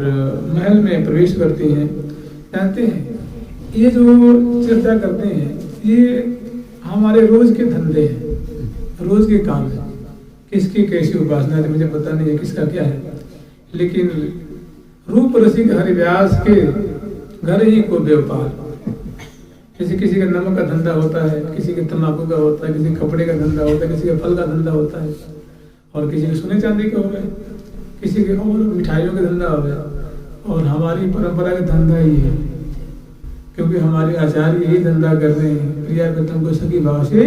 महल में प्रवेश करते हैं। जानते हैं ये जो चर्चा करते हैं, ये हमारे रोज के धंधे हैं, रोज के काम है। किसकी कैसी उपासना है मुझे पता नहीं है, किसका क्या है, लेकिन रूप रसिक हरिव्यास के घर ही को व्यापार। किसी का नमक का धंधा होता है, किसी के तंबाकू का होता है, किसी कपड़े का धंधा होता है, किसी का फल का धंधा होता है, और किसी के सोने चांदी के हो गए, किसी के और मिठाइयों का धंधा हो गया। और हमारी परंपरा का धंधा ही है, क्योंकि हमारे आचार्य यही धंधा कर रहे हैं, प्रियाव्रतम को सखी भाव से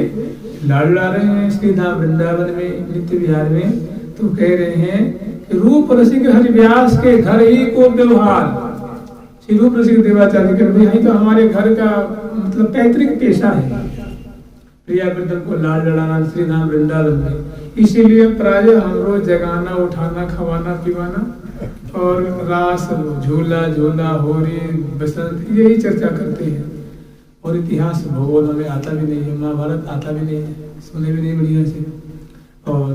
लाड़ रहे हैं श्री धाम वृंदावन में, नित्य विहार में। तो कह रहे हैं कि रूप रसिक हरिव्यास के घर ही को व्यवहार। श्री रूप रसिक देवाचार्य कहते हैं यही तो हमारे घर का मतलब पैतृक पेशा है, प्रियाव्रतम को लाड़ लड़ाना श्री धाम वृंदावन में। इसीलिए प्राय हम रोज जगाना, उठाना, खवाना, पिवाना और रास, झूला झूला, होरी, बसंत, यही चर्चा करते हैं। और इतिहास भूगोल हमें आता भी नहीं है, महाभारत आता भी नहीं है, सुने भी नहीं बढ़िया से। और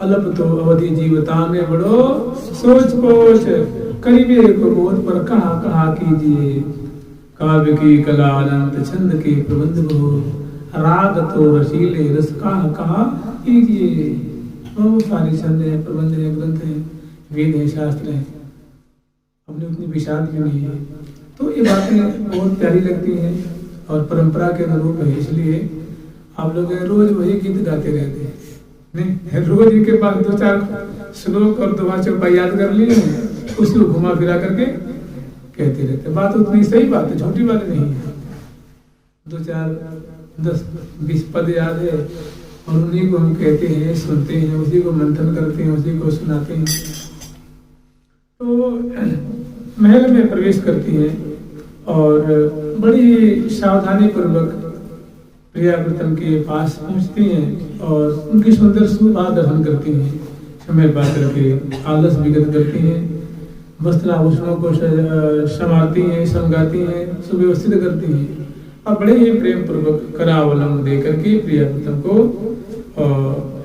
अलप तो अवधि जीवता में बड़ो सोच पोच, करीबे को बोध पर कहा कहा कीजिए। काव्य की कला अनंत, छंद के प्रबंध हो, राग तो रसीले रस कहा कीजिए। बहुत सारे छंद है, प्रबंध है, ग्रंथ है, वेद है, शास्त्र है, अपनी उतनी विशाल भी नहीं है। तो ये बातें बहुत प्यारी लगती हैं और परंपरा के अनुरूप है, इसलिए आप लोग रोज वही गीत गाते रहते हैं। नहीं, रोज इनके पास दो चार श्लोक और दो चौपा याद कर लिए, उसको घुमा फिरा करके कहते रहते। बात उतनी सही बात है, छोटी बात नहीं है। 2 4 10 20 पद याद है, और उन्हीं को हम कहते हैं, सुनते हैं, उसी को मंथन करते हैं, उसी को सुनाते हैं। तो महल में प्रवेश करती हैं और बड़ी सावधानी पूर्वक प्रियाव्रतम के पास पहुंचती हैं और उनकी सुंदर शोभा दर्शन करती हैं। समय पा करके आलस विगत करती हैं, वस्त्र आभूषणों को संवारती हैं, समगाती हैं, सुव्यवस्थित करती हैं, और बड़े ही प्रेम पूर्वक करावलम दे करके प्रियाव्रतम को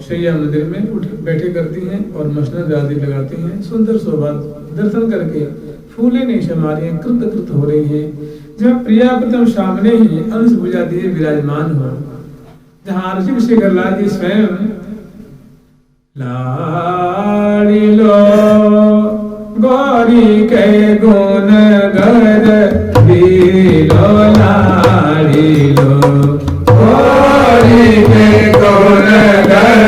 शैया मंदिर में उठ बैठे करती हैं और मसनद आदि लगाती हैं। सुंदर शोभा दर्शन करके फूले नहीं समा रही हैं, कृत कृत हो रही हैं। जब प्रियाव्रतम सामने ही अंश भुजा दिए विराजमान हो, जहाँ ऋषि शेखर लाल जी स्वयं लाड़ी लो गौरी के गुण गर लो, लाड़ी लो गौरी के गुण गर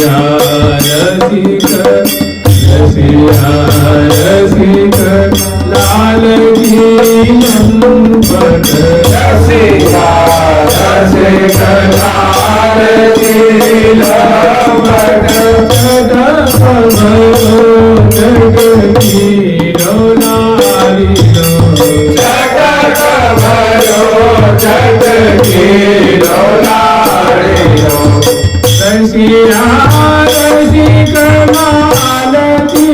रसिया रसिक रसिया रसिक लाल की लंबट रसिया रसिक लाल की लंबट जग की नारी जगत भयो जग की नारी रसिया रसिक लाल की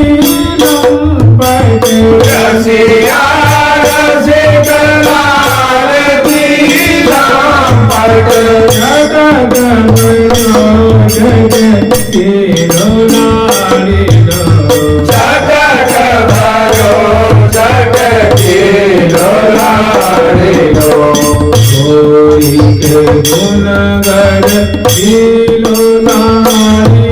लंबट रसिया रसिक लाल की लंबट जगत भयो जग की नारी जगत भयो जग की नारी कोई के गुणगर लीलो नारी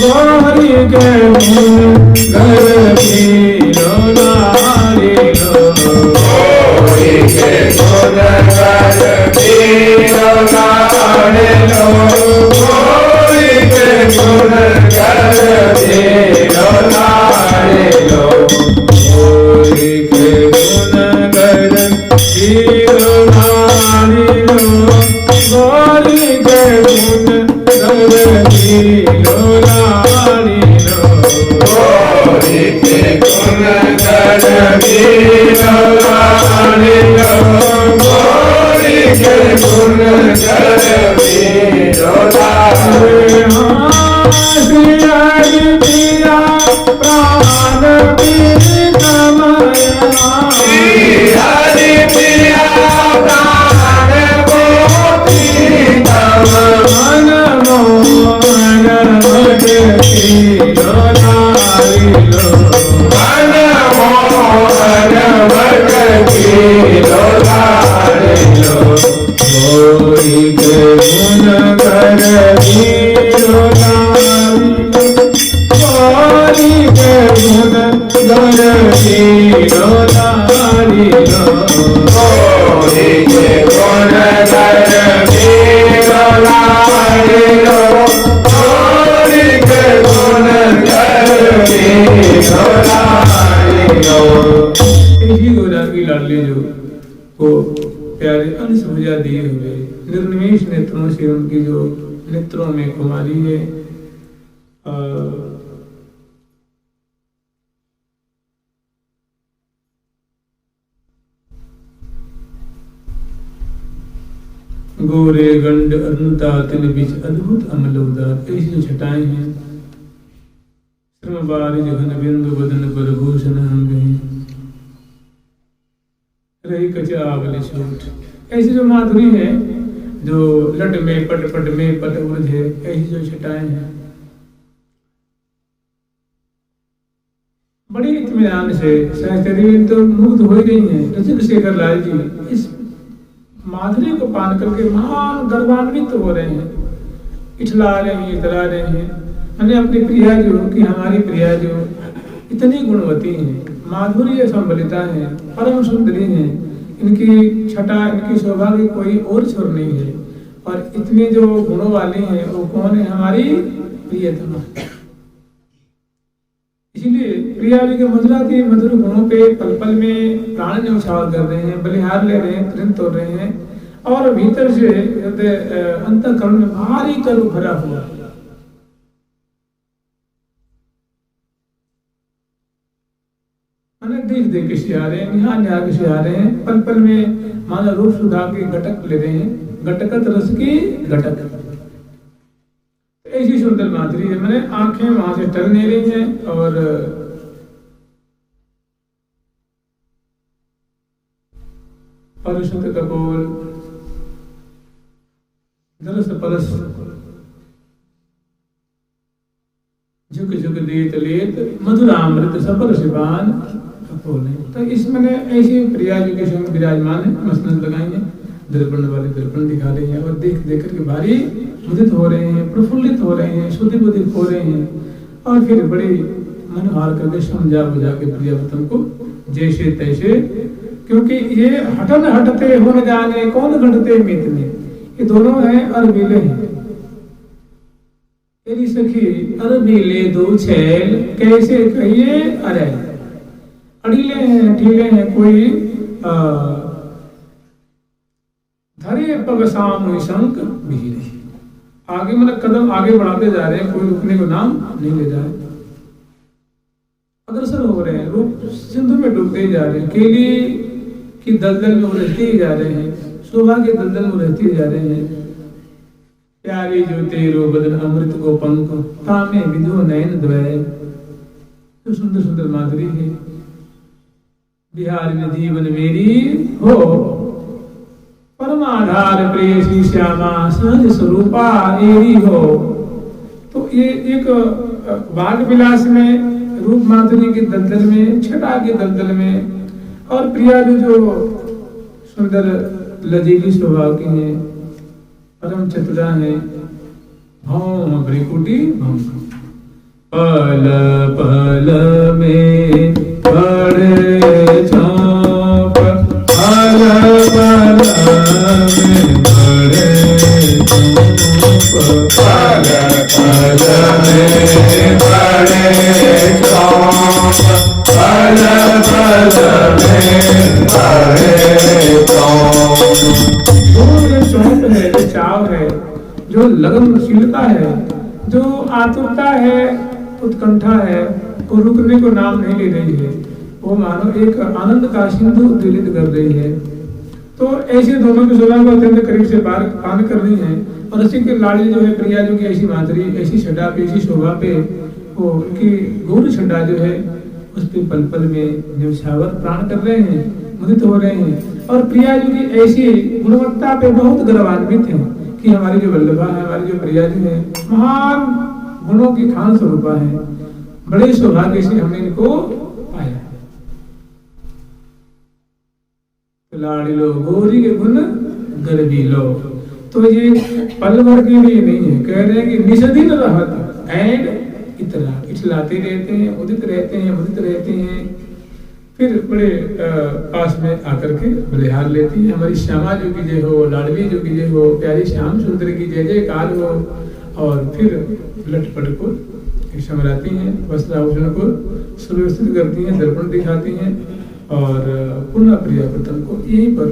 गौरी के गुणगर लीलो नारी गौरी के गुणगर लीलो नारी गौरी के गुणगर लीलो नारी गौरी के गुणगर लीलो नारी गौरी के गुणगर लीलो नारी गौरी के गुणगर लीलो नारी गौरी के गुणगर लीलो नारी पिया प्राण हरि पिया प्राण मन मोहन मग लो नारी लो मन मोहन मग लो नारी लो कोई के गुण कर लो नारी कोई के गुण कर लो नारी लो कोई के गुण कर लो नारी लो कोई के गुण कर लो नारी लो। यही गोरा की लाडली जो को प्यारे अंश भुजा दिए हुए निर्निमेष नेत्रों से उनकी जो नेत्रों में कुमारी है गोरे गंड अरुणता तिल बीच अद्भुत अमल उदार ऐसी जो छटाएं हैं श्रम बारिज घन बिंदु बदन पर भूषण अंगे रही कचा आवले छूट ऐसी जो माधुरी है जो लट में पट में पट उलझे ऐसी जो छटाएं हैं बड़ी इत्मीनान से सहचरी तो मुग्ध हो गई हैं। रसिक शेखर लाल जी इस माधुरी को पान करके महान गर्वान्वित हो रहे हैं, इठला रहे हैं, इतरा रहे हैं। मैंने अपनी प्रिया जो कि हमारी प्रिया जो इतनी गुणवती हैं, माधुर्य संबलिता है, परम सुंदरी हैं, इनकी छटा इनकी शोभा की कोई और छोर नहीं है। और इतनी जो गुणों वाली हैं वो कौन है? हमारी प्रियतमा। इसीलिए प्रिया जी के मधुराती मधुर गुणों पे पल पल में प्राण न्यौछावर कर रहे हैं, बलिहार ले रहे हैं, तृण तोड़ रहे हैं और भीतर से अंतःकरण में भारी कर्व भरा हुआ। देख किसी आ रहे हैं, निहार किसी आ रहे हैं, पल पल में मानो रूप सुधा के घटक ले रहे हैं, घटकत रस की घटक। ऐसी सुंदर माधुरी है, मैंने आंखें वहां से टल नहीं रही हैं और परुषत कपोल दरस परस झुक झुक देत लेत मधुरामृत सपर शिवान कपोले। तो इसमें ऐसी प्रिया जी के संग विराजमान है, मसनद लगाई है, दर्पण वाले दर्पण दिखा रहे हैं और देख देख करके भारी मुदित हो रहे हैं, प्रफुल्लित हो रहे हैं, शुद्धि बुद्धित हो रहे हैं और फिर बड़ी मनोहार करके समझा बुझा के प्रियवतन को जैसे तैसे, क्योंकि ये हटन हटते होने जाने कौन घटते मित में, ये दोनों हैं और मिले हैं। तेरी सखी अरबी ले दो छैल, कैसे कहिए अरे अड़ीले हैं ठीले हैं कोई धरे पग साम शंक भीरे। आगे मतलब कदम आगे बढ़ाते जा रहे हैं, कोई रुकने को नाम नहीं ले रहा है। अग्रसर हो रहे हैं, रूप सिंधु में डूबते ही जा रहे हैं, केली की दलदल में उलझते ही जा रहे हैं, शोभा के दलदल में उलझते ही जा रहे हैं। प्यारी जो तेरो बदन अमृत को पंख, तामे विधो नयन द्वय। तो सुंदर सुंदर माधुरी है। बिहार में जीवन मेरी हो, परमाधार प्रेयसी श्यामा, सहज स्वरूपा एरी हो। तो ये एक बाग विलास में, रूप माधुरी के दलदल में, छटा के दलदल में, और प्रिया जो सुंदर लजीली स्वभाव की है, परम चतुरा है। भौम भ्रिकुटी भौम, पल पल में बड़े चाप, पल पल में बड़े चाप, पल पल में बड़े चाप, पल पल में बड़े चाप। चौंक है, जो चाव है, जो लगनशीलता है, जो आतुरता है, उत्कंठा है, वो रुकने को नाम नहीं ले रही है। वो मानो एक आनंद का सिंधु उद्वेलित कर रही है। तो ऐसे दोनों की शोभा को अत्यंत करीब से पान कर रही है। और रसिक के लाड़ी जो है, प्रिया जो की ऐसी माधुरी, ऐसी छटा पे, ऐसी शोभा पे, वो उनकी गौर छटा जो है, उस पे पल पल में न्यौछावर प्राण कर रहे हैं, मुदित हो रहे हैं। और प्रिया जी की ऐसी गुणवत्ता पे बहुत गर्वान्वित है कि हमारी जो वल्लभा है, हमारी जो प्रिया जी है, महान गुणों की खान स्वरूपा है। बड़े सौभाग्य से हमने इनको पाया। लाड़ी लो गोरी के गुण गर्वी लो। तो ये पल भर के लिए नहीं है, कह रहे हैं कि निषदिन रहत एंड इतना इछलाते रहते हैं, उदित रहते हैं, मुदित रहते हैं। फिर बड़े पास में आकर के बलिहार लेती है। हमारी श्यामा जो की जय हो, लाडली जो की जय हो, प्यारी श्याम सुंदर की जय जयकार हो। और फिर लटपट को समराती हैं, वस्त्राभूषण को सुव्यवस्थित करती हैं, दर्पण दिखाती हैं, और पुनः प्रियापतन को यहीं पर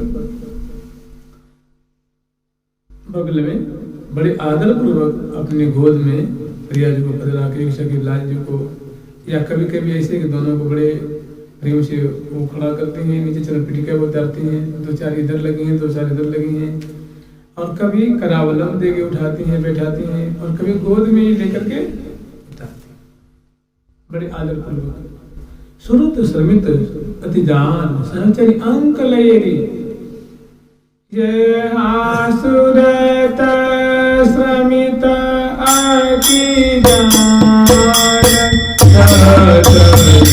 बगल में बड़े आदर पूर्वक अपनी गोद में प्रिया जी को पधरा के, सखी लाल जी को, या कभी कभी ऐसे कि दोनों को बड़े प्रेम से वो खड़ा करती हैं, नीचे चरण पीठिका वो उतारती हैं, दो चार इधर लगी हैं, दो चार इधर लगी हैं, और कभी करावलम दे के उठाती हैं, बैठाती हैं, और कभी गोद में लेकर के उठाती हैं, बड़े आदर पूर्वक। सुरत श्रमित अति जान सहचरी अंक लयरी, जय सुरत श्रमित अति जान सहचरी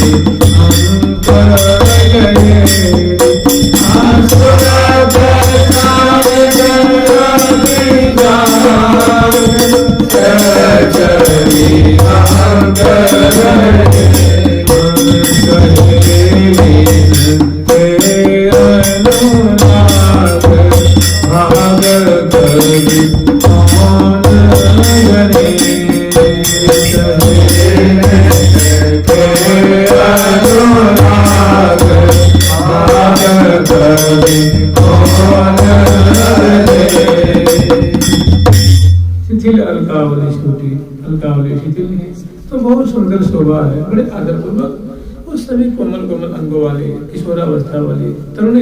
अंक लयरी, सुरत श्रमित अति जान सहचरी अंक लयरी। शिथिल अलकावली छोटी, अलकावली शिथिल है, तो बहुत सुंदर शोभा है, बड़े आदर पूर्वक उस सभी कोमल कोमल अंगों वाली, किशोरावस्था वाली, तरुणी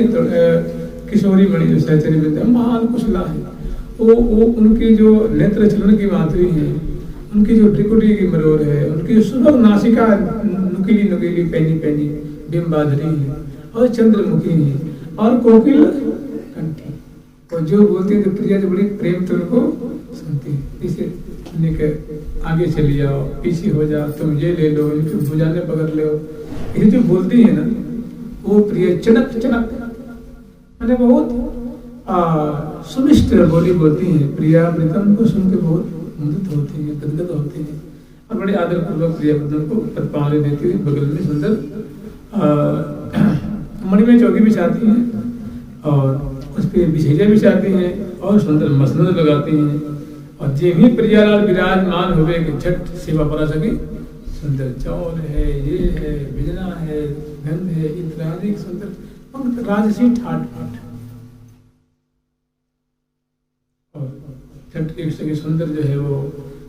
किशोरी मणि जो सहचरी विद्या महान कुशला है। वो उनकी जो नेत्र चलन की माधुरी है, उनकी जो त्रिकुटी की मरोड़ है, उनकी जो सुलभ नासिका नुकीली नुकीली पैनी पैनी बिंबाधरी है, और चंद्रमुखी है, और कोकिल कंठी, और जो बोलती है तो प्रिया जो बड़ी प्रेम तो उनको सुनती है, इसे आगे चली जाओ, पीछे हो जाओ, तुम ये ले लो, इनके भुजाने पकड़ लो, ये जो बोलती है ना, वो प्रिय चनक चनक मैंने बहुत सुमिष्ट बोली बोलती हैं। प्रिया प्रीतम को सुन के बहुत मुदित होती है, गदगद होती है, और बड़े आदर पूर्वक प्रिया प्रीतम को पदपावली देती हुई बगल में सुंदर मणि में चौकी बिछाती हैं, और उस पर बिछैया बिछाती हैं, और सुंदर मसनद लगाती हैं, और जे भी प्रियालाल विराजमान हुए कि झट सेवा परा सके। सुंदर चौल है, ये है, बिजना है, गंध है, इत्यादि सुंदर राजसी ठाट बाट और झट एक सके सुंदर जो है वो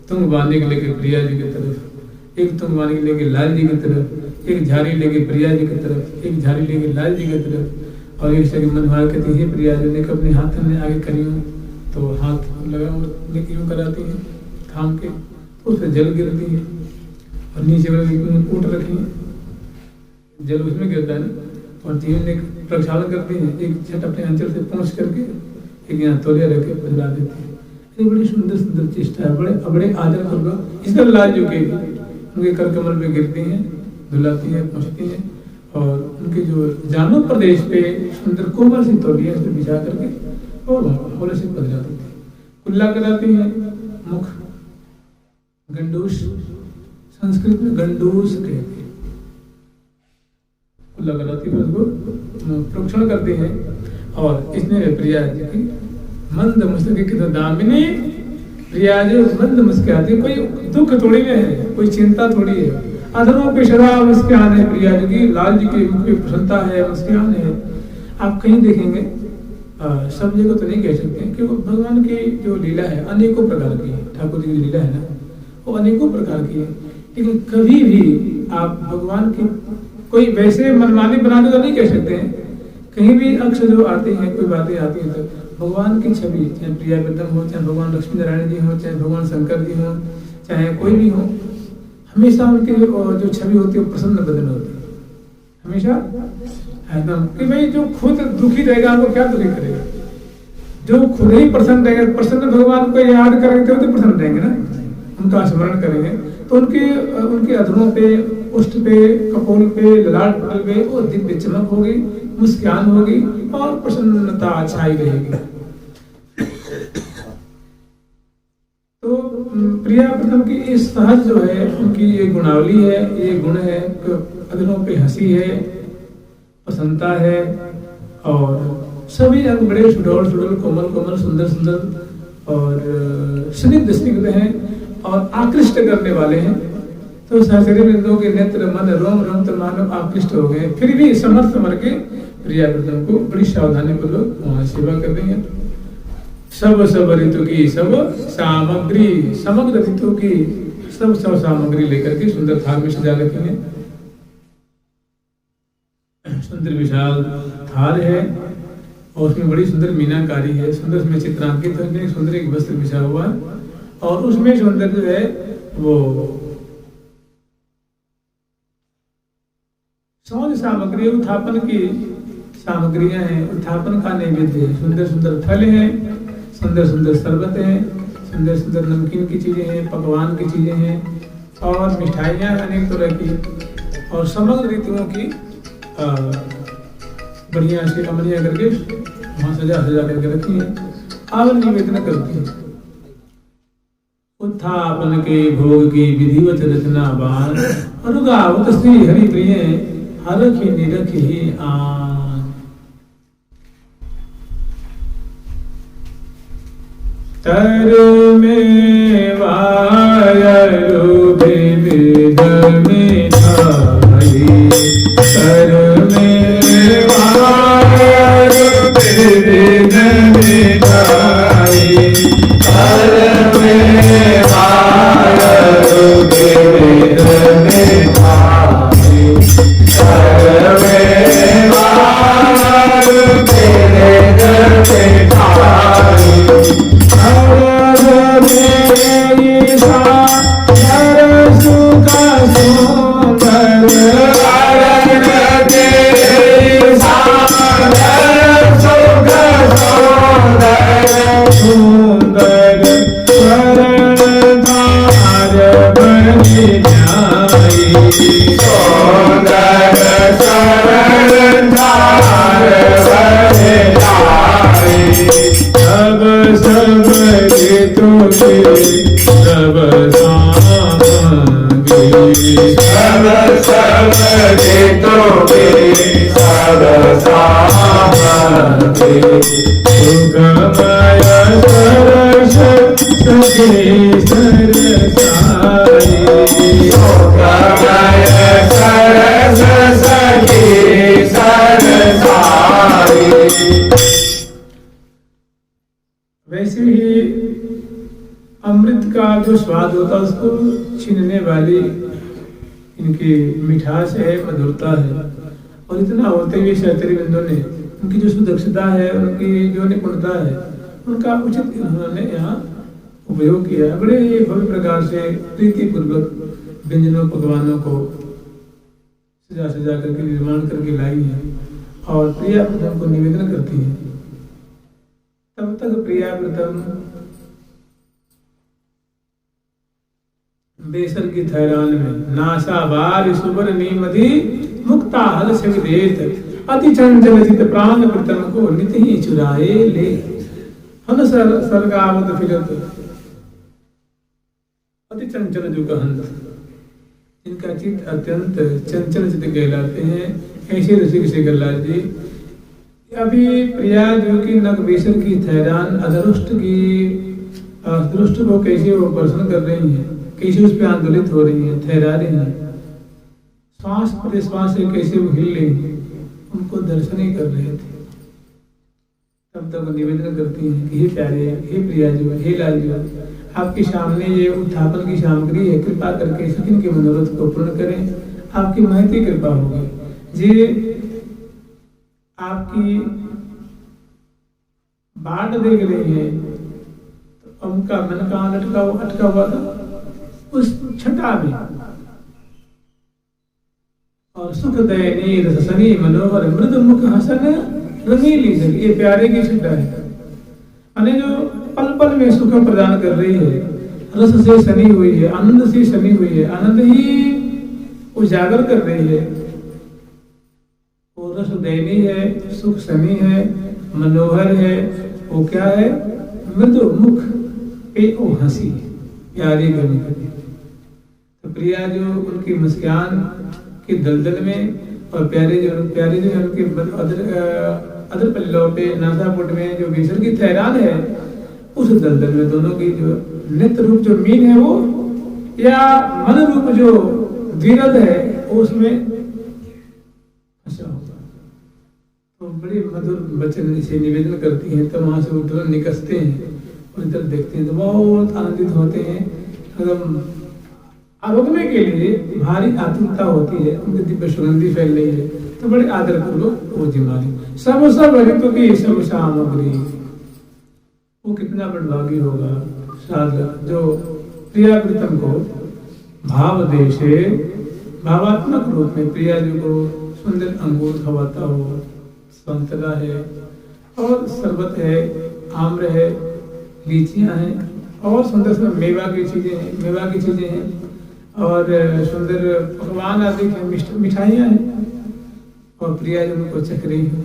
तुंग बांधने के लेके प्रिया जी की तरफ, एक तुंग बांधने के लेके लाल जी की तरफ, एक झाड़ी लेके प्रिया जी की तरफ, एक झाड़ी लेके लाल जी की तरफ, और एक सके मनभार कहती है प्रिया जी ने अपने हाथ में आगे करी हूँ तो हाथ लगा लेके यूँ कराती है थाम के, तो उससे जल गिरती है और नीचे ऊँट रखी है, जल उसमें गिरता है ना, और तीन एक प्रक्षालन करती है, एक छठ अपने अंचल से पहुँच करके एक यहाँ तौलिया रख के फैला देती है। ये बड़ी सुंदर सुंदर चेष्टा है, बड़े बड़े आदर पूर्वक इस तरह लाल जो के उनके कर कमल पे गिरती हैं, धुलाती हैं, पहुँचती हैं, और उनके जो जानू प्रदेश पे सुंदर कोमल सी तौलिया इस पर बिछा करके और होले से बदला देती है, कुल्ला कराती हैं, मुख गंडूस, संस्कृत में गंडूस कहते हैं, कुल्ला कराती है, उसको प्रोक्षण करते हैं। और इसने प्रिया जी की मंद मुस्के की दामिनी, प्रिया जी मंद मुस्कुराती, कोई दुख थोड़ी में है, कोई चिंता थोड़ी है, अधरों पे शराब मुस्कान है प्रिया जी की, लाल जी की मुख पे प्रसन्नता है, मुस्कान है। आप कहीं देखेंगे सब जगह तो नहीं कह सकते कि वो भगवान की जो लीला है अनेकों प्रकार की है, ठाकुर जी की लीला है ना वो अनेकों प्रकार की है, लेकिन कभी भी आप भगवान की कोई वैसे मनमानी बनाने तो नहीं कह सकते हैं। कहीं भी अक्सर जो आते हैं, कोई बातें आती हैं तो भगवान की छवि, चाहे प्रिया वृंदम हो, चाहे भगवान लक्ष्मी नारायण जी हो, चाहे भगवान शंकर जी हो, चाहे कोई भी हो, हमेशा उनकी जो छवि होती है वो प्रसन्न बदन होती है, हमेशा एकदम कि भाई जो खुद दुखी रहेगा वो क्या दुखी करेगा, जो खुद ही प्रसन्न रहेगा, प्रसन्न भगवान को याद करेंगे तो प्रसन्न रहेंगे ना, उनका स्मरण करेंगे तो उनके अधरों पे, उष्ठ पे, कपोल पे, ललाट पटल पे वो दिव्य चमक होगी, मुस्कान होगी और प्रसन्नता छाई रहेगी। तो प्रिया प्रथम की इस सहज जो है उनकी ये गुणावली है, ये गुण है, अधरों पे हंसी है, प्रसन्नता है, और सभी अंग बड़े सुडौल सुडौल, कोमल कोमल, सुंदर सुंदर और स्निग्ध स्निग्ध हैं और आकृष्ट करने वाले हैं। तो सहचर्य बिंदुओं के नेत्र मन रोम रोम तो मानव आकृष्ट हो गए, फिर भी समर्थ समर के प्रिया वृंदम को बड़ी सावधानी पूर्वक वहां सेवा कर रही है। सब सब ऋतु की सब सामग्री, समग्र ऋतु की सब सामग्री लेकर के सुंदर थाल में सजा रखी है। सुंदर विशाल थाल है और उसमें बड़ी सुंदर मीनाकारी है, सुंदर उसमें चित्रांकित है, सुंदर एक वस्त्र बिछा हुआ है और उसमें सुंदर जो है वो सौंज सामग्री, उत्थापन की सामग्रियां हैं, उत्थापन का नैवेद्य है, सुंदर सुंदर फल हैं, सुंदर सुंदर शरबत हैं, सुंदर सुंदर नमकीन की चीजें हैं, पकवान की चीजें हैं और मिठाइयां अनेक तरह की, और समग्र ऋतुओं की बढ़िया से अमलियां करके वहां सजा करके रखी है। आवन निवेदन करती है। उत्थापन के भोग की विधिवत रचना बाण, अनुगावत श्री हरि प्रिय हरखि निरखि आन। तर में वायु विविध मिठाई, तर में वायु विविध मिठाई, तर में वायु विविध मिठाई, तर में वायु विविध मिठाई। सुगमय सरस जो स्वाद होता है उसको छीनने वाली इनकी मिठास है, मधुरता है। और इतना होते हुए शास्त्री बंधुओं ने उनकी जो सुदक्षता है, उनकी जो निपुणता है, उनका उचित उन्होंने यहाँ उपयोग किया। बड़े भव्य प्रकार से प्रीतिपूर्वक व्यंजनों पकवानों को सजा सजा करके निर्माण करके लाई है और प्रिया प्रथम को निवेदन करती है। तब तक प्रिया प्रथम बेसन की थैरान में नासाबार सुबर नीमधि मुक्ता हल से विदेत अति चंचल चित प्राण प्रतम को नित ही चुराए ले। हन सरगावत फिरत अति चंचल जो कहंत, इनका चित्त अत्यंत चंचल चित्त कहलाते हैं। ऐसे ऋषि श्रीगल्लाज जी अभी प्रिया जो की नग बेसन की थैरान अदरुष्ट को कैसे वो प्रसन्न कर रही है, कैसे उस पर आंदोलित हो रही है, ठहरा रही है, श्वास प्रश्वास से कैसे वो हिल रही है, उनको दर्शन ही कर रहे थे। तब तक वो निवेदन करती हैं कि हे प्यारे, हे प्रिया जो, हे लाल जो, आपके सामने ये उत्थापन की सामग्री है, कृपा करके सकिन के मनोरथ को पूर्ण करें, आपकी महती कृपा होगी। जी आपकी बाट देख रही है, तो उनका मन कहाँ अटका हुआ था उस छटा में। और सुख दयनी रसनी मनोहर मृद मुख हसन रंगीली जल, ये प्यारे की छटा है, यानी जो पल पल में सुख प्रदान कर रही है, रस से सनी हुई है, आनंद से सनी हुई है, आनंद ही उजागर कर रही है। वो रस दयनी है, सुख सनी है, मनोहर है, वो क्या है, मृदु मुख पे ओ हंसी प्यारी गमी। तो प्रिया जो उनकी मुस्कान के दलदल में और प्यारे जो उनके अदर पल्लों पे नासापुट में जो बेसन की थैरान है, उस दलदल में दोनों की जो नित्य रूप जो मीन है वो या मन रूप जो द्विरद है उसमें फंसा होगा। तो बड़ी मधुर वचन से निवेदन करती हैं, तो वहां से वो तुरंत निकसते हैं और इधर देखते हैं तो बहुत आनंदित होते हैं। एकदम आरोगने के लिए भारी आतुरता होती है, उनकी दिव्य सुगंधी फैल रही है, तो बड़े आदर पूर्वक वो जिम्मारी सब ऋतु की सब सामग्री। वो कितना बड़भागी होगा साधक जो प्रिया प्रीतम को भाव देश से भावात्मक रूप में प्रिया जी को सुंदर अंगूर खवाता हो, संतरा है और शरबत है, आम्र है, लीचियां हैं और सुंदर सुंदर मेवा की चीजें हैं और सुंदर पकवान आदि मिठाइयाँ हैं। और प्रिया जी उनको चख रही हूँ,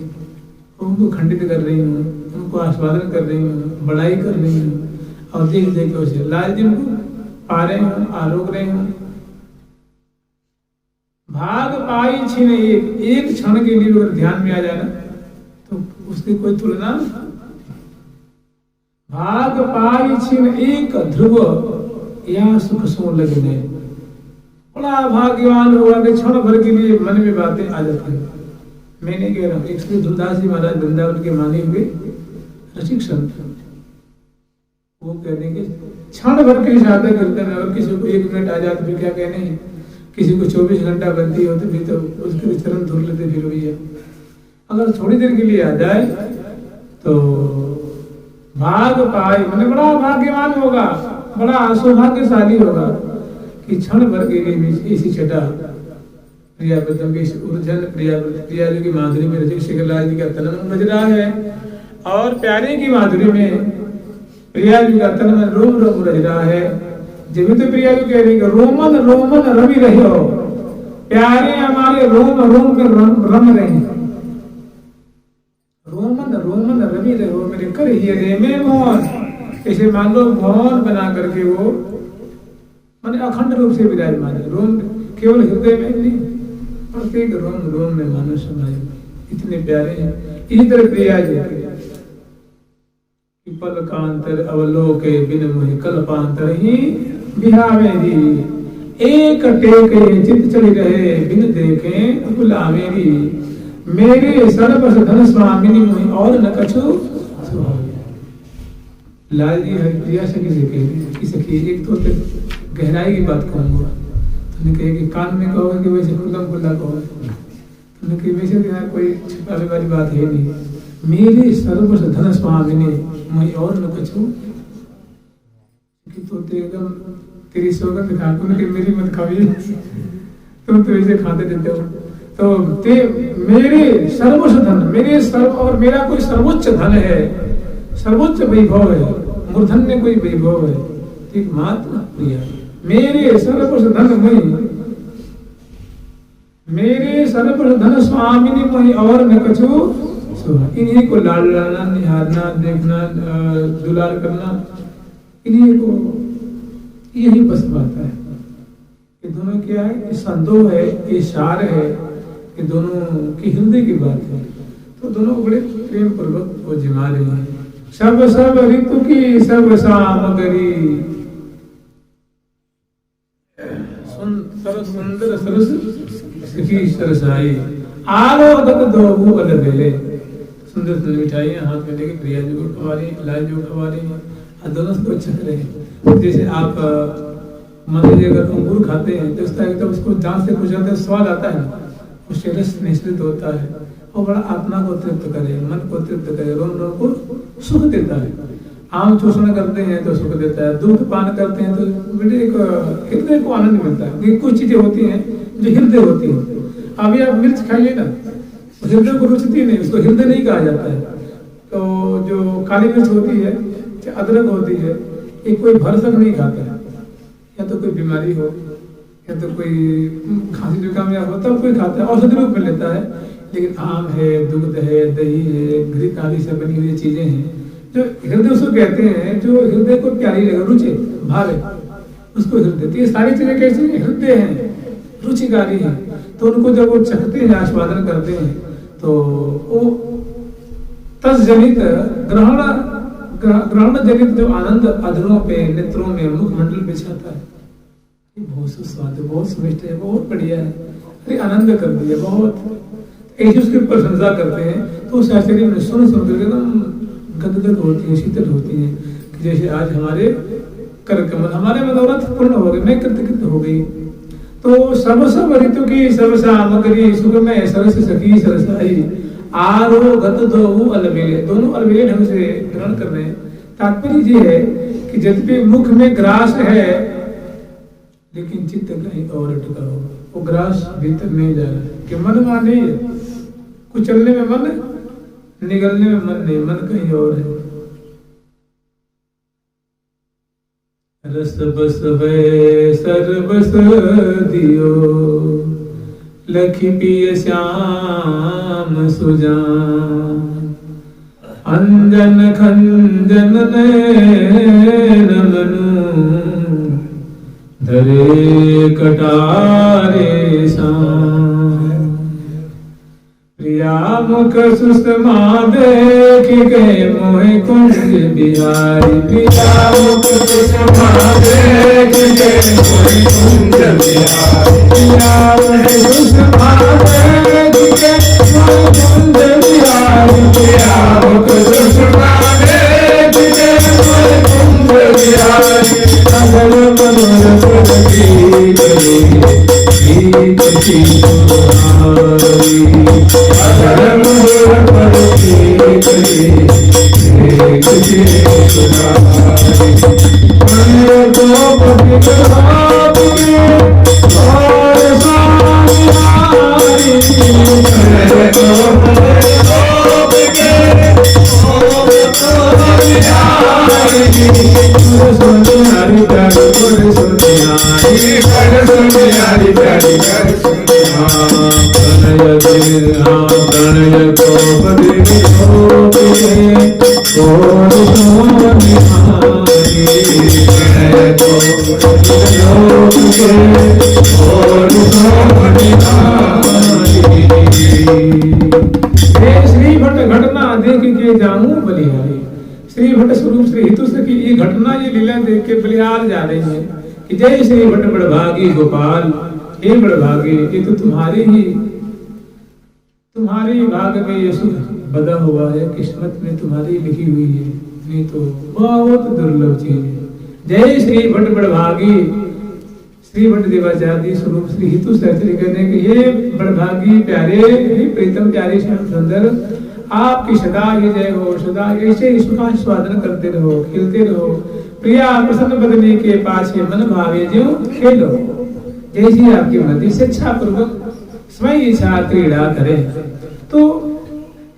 उनको खंडित कर रही हूँ, उनको आस्वादन कर रही हूँ, बड़ाई कर रही हूँ और देख देख के उसे लाल जी को पा रहे हूँ, आरोग रहे हूँ। भाग पाई छीन एक क्षण के लिए अगर ध्यान में आ जाए ना तो उसकी कोई तुलना। भाग पाई छीन एक ध्रुव या सुख सो लगने, बड़ा भाग्यवान होगा कि क्षण भर के लिए मन में बातें आ जाती हैं। मैं नहीं कह रहा हूँ, इसलिए धुलदास जी महाराज वृंदावन के माने हुए रसिक संत, वो कहने के क्षण भर के साधना करते हैं। अगर किसी को 1 मिनट आ जाए फिर क्या कहने हैं, किसी को 24 घंटा बनती हो तो फिर तो उसके चरण धुल लेते फिर वही है। अगर थोड़ी देर के लिए आ जाए तो भाग पाए मैंने बड़ा भाग्यवान होगा, बड़ा सौभाग्यशाली होगा कि क्षण भर के लिए भी इसी छटा प्रिया प्रथम की उर्जन प्रिया जी की माधुरी में रसिक श्रीगल्लाज जी का तन बज रहा है और प्यारे की माधुरी में प्रिया जी का तन मन रोम रोम रज रहा है। जब तो प्रिया जी कह रही है रोमन रोमन रवि रहे हो, प्यारे हमारे रोम रोम में रम रहे हैं। रोमन रोमन रवि रहे हो मेरे कर ही रे में मोहन, ऐसे मान लो भवन बना करके वो माने अखंड रूप से विराजमान है। रोम केवल हृदय में नहीं, प्रत्येक रोम रोम में मानो समाये, इतने प्यारे हैं। इसी तरह प्रिया जी पल कांतर अवलोके बिन मोहि कल्पांतर ही बिहावे दी, एक टेके चित चली रहे बिन देखे बुलावे दी, मेरे सर्वस धन स्वामिनी मोहि और न कछु। लाल जी हरिप्रिया सखी से कह रही कि सखी एक तो गहराई की बात कहूँगा। तुमने कहे कि कान में कहोगे कि वैसे खुल्ला खुल्ला कहो। तुमने कही वैसे तो यहाँ कोई छिपाने वाली बात है नहीं। मेरे सर्वस धन स्वामिनी मैं और न कछू कि तो एकदम तेरी सौगंध खा के मेरी मत खावी, तुम तो ऐसे खाते देते हो। तो ते मेरे सर्वोच्च धन, मेरे सर्व और मेरा कोई सर्वोच्च धन है, सर्वोच्च वैभव है, मूर्धन्य कोई वैभव है, ठीक मात्र प्रिया मेरे सर्वोच्च धन में, मेरे सर्वोच्च धन स्वामिनी में और न कछु। इन्हीं को लाल लाना, निहारना, देखना, दुलार करना, इन्हीं को यही बस पाता है। ये दोनों क्या है, संदोह है, ये सार है, ये दोनों की हृदय की बात है। तो दोनों बड़े प्रेम पूर्वक वो जिमा रहे हैं। सब सब ऋतु की सब सामग्री, सुंदर सरस सखी सरसाई, आरोगत दो अलबेले। सुंदर सुंदर मिठाइयाँ हाथ में लेके प्रिया जी को खवा रही, लाल जी को खवा रही है, और दोनों को चख रहे हैं। जैसे आप मान लीजिए अगर अंगूर खाते हैं तो उसका एकदम उसको दांत से कुछ ज्यादा स्वाद आता है, उससे रस निश्चित होता है और बड़ा आत्मा को तृप्त करे, मन को तृप्त करे, रोम रोम को सुख देता है। आम चूषण करते हैं तो सुख देता है, दूध पान करते हैं तो हृदय को आनंद मिलता है। कुछ चीजें होती हैं जो हृदय होती है। अभी आप मिर्च खाइए ना, हृदय को रुचती नहीं, उसको हृदय नहीं कहा जाता है। तो जो काली मिर्च होती है, अदरक होती है, ये कोई भरसक नहीं खाता है, या तो कोई बीमारी हो या तो कोई खांसी जुकाम या हो तब कोई खाता है, औषधि रूप में लेता है। लेकिन आम है, दूध है, दही है, घृत आदि से बनी हुई चीजें हैं जो हृदय उसको कहते हैं, जो हृदय को प्यारी लगे, रुचि भावे, उसको हृदय। ये सारी चीजें कैसी हृदय हैं, रुचिकारी है। तो उनको जब वो चखते हैं, आस्वादन करते हैं, तो वो तत्जनित ग्रहण जनित जो आनंद अधरों पे, नेत्रों में, मुखमंडल पे छाता है। बहुत सुस्वाद है, बहुत स्वादिष्ट है, बहुत बढ़िया है, अरे आनंद कर दिया बहुत। ऐसी उसकी प्रशंसा करते हैं तो उस आश्चर्य में सुन कर एकदम गदगद होती है, शीतल होती है। जैसे आज हमारे कर कमल, हमारे मनोरथ पूर्ण हो गए, मैं कृतकृत हो गई। तो सब सब ऋतु की सब सामग्री, सुख में सरस सखी सरसाई, आरोगत दो अलबेले, दोनों अलबेले ढंग से ग्रहण कर रहे हैं। तात्पर्य ये है कि यद्यपि मुख में ग्रास है लेकिन चित्त कहीं और अटका हो, वो ग्रास भीतर नहीं जा रहा है कि मन वहां नहीं है, कुछ चलने में मन, निगलने में मन नहीं, मन कहीं और है। रस बस है सर्वस दियो, लखी पिय श्याम सुजान, अंजन खंजन नैन मनु, धरे कटारे शाम। प्रिया मुख सुषमा देख गए मोहे कुंज बिहारी, प्रिया मुख सुषमा देख गए मोहे कुंज बिहारी, प्रिया मुख सुषमा देख गए मोहे कुंज बिहारी, प्रिया मुख सुषमा देख गए मोहे कुंज बिहारी। अगर मनोरथ की करेंगे ठीक की तुम्हारी, अगर मनोरथ की करेंगे ठीक की तुम्हारी। मन को पतित के और सारी, मन को पतित के और सारी, सुनियारी प्यारी कर सुनियारी, कर सुनियारी प्यारी कर सुनियारी। प्रणय को बदली होके और सोनिहारी, प्रणय को बदली होके और सोनिहारी। श्री भट्ट घटना देख के जाऊं बलिहारी। श्री भट्ट स्वरूप श्री हितु की ये घटना, ये लीला देख के बलिहार जा रही है कि जय श्री भट्ट बड़भागी गोपाल, हे बड़भागी, ये तो तुम्हारी भाग में ये सुख बदा हुआ है, किस्मत में तुम्हारी लिखी हुई है। नहीं तो बहुत दुर्लभ चीज है। जय श्री भट्ट बड़भागी श्री भट्ट देवाचार्य स्वरूप श्री हितु सहचरी कहने के ये बड़भागी प्यारे, हे प्रीतम प्यारे श्याम सुंदर, आपकी सदा ये जय हो, सदा ऐसे ही सुखास्वादन करते रहो, खेलते रहो, प्रिया प्रसन्न बदने के पाछे मन भावे ज्यों खेलो। जैसी आपकी मति से इच्छा पूर्वक स्वयं इच्छा क्रीड़ा करें। तो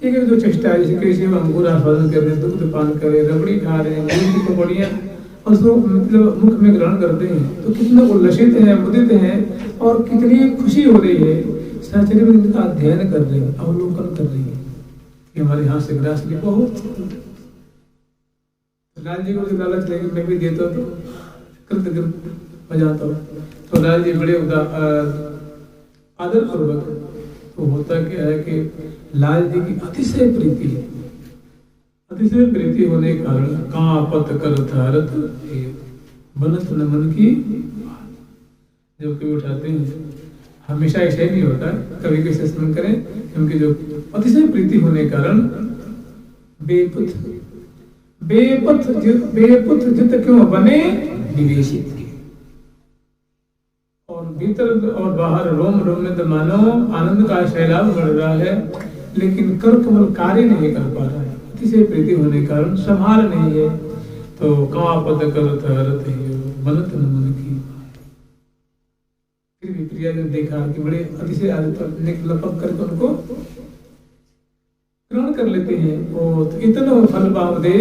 एक जो चेष्टा है, जैसे कैसे हम अंगूर आस्वादन कर रहे हैं, दुग्ध पान कर रहे हैं, रबड़ी खा रहे हैं, अंगूर की पकौड़ियाँ और उसको मतलब मुख में ग्रहण करते हैं तो कितने उल्लसित हैं, मुदित हैं और कितनी खुशी हो रही है। सहचरी में इनका अध्ययन कर रहे हैं, अवलोकन कर रही है कि हमारे हाथ से ग्रास भी बहुत। लाल जी को जो लालच लेके मैं भी देता तो कृत बजाता हूँ, तो लाल जी बड़े आदर पूर्वक। तो होता क्या है कि लाल जी की अतिशय प्रीति है, अतिशय प्रीति होने के कारण कांपत कर थारत बनत न मन की जो कि उठाते हैं। हमेशा ऐसा ही नहीं होता, कभी कैसे स्मरण करें, क्योंकि जो अतिशय प्रीति होने के कारण बेपुत जित क्यों बने निवेशित, और भीतर और बाहर रोम रोम में तो मानो आनंद का सैलाब बढ़ रहा है, लेकिन कर कमल कार्य नहीं कर पा रहा है। अतिशय प्रीति होने के कारण संभाल नहीं है। तो कांपत करत हरत बनत न मन की। फिर भी प्रिया ने देखा कि बड़े अतिशय आदत लपक करके उनको ग्रहण कर लेते हैं। ओ तो इतना फल पाव दे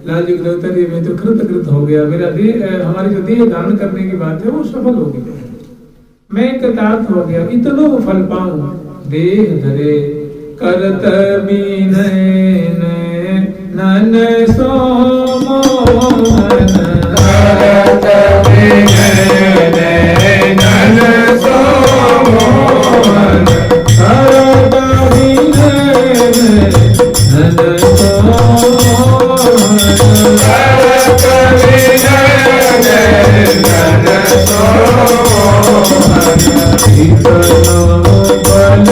लाल जी को मैं तो कृत हो गया, मेरा देह, हमारी जो देह दान करने की बात है वो सफल हो गई, मैं कृतार्थ हो गया। इतना फल पाऊं देह धरे करत बीनैन नन सो मोहन, करत बीनैन नन सो मोहन, करत बीनैन नन सो मोहन, करत बीनैन नन सो मोहन, इतना बल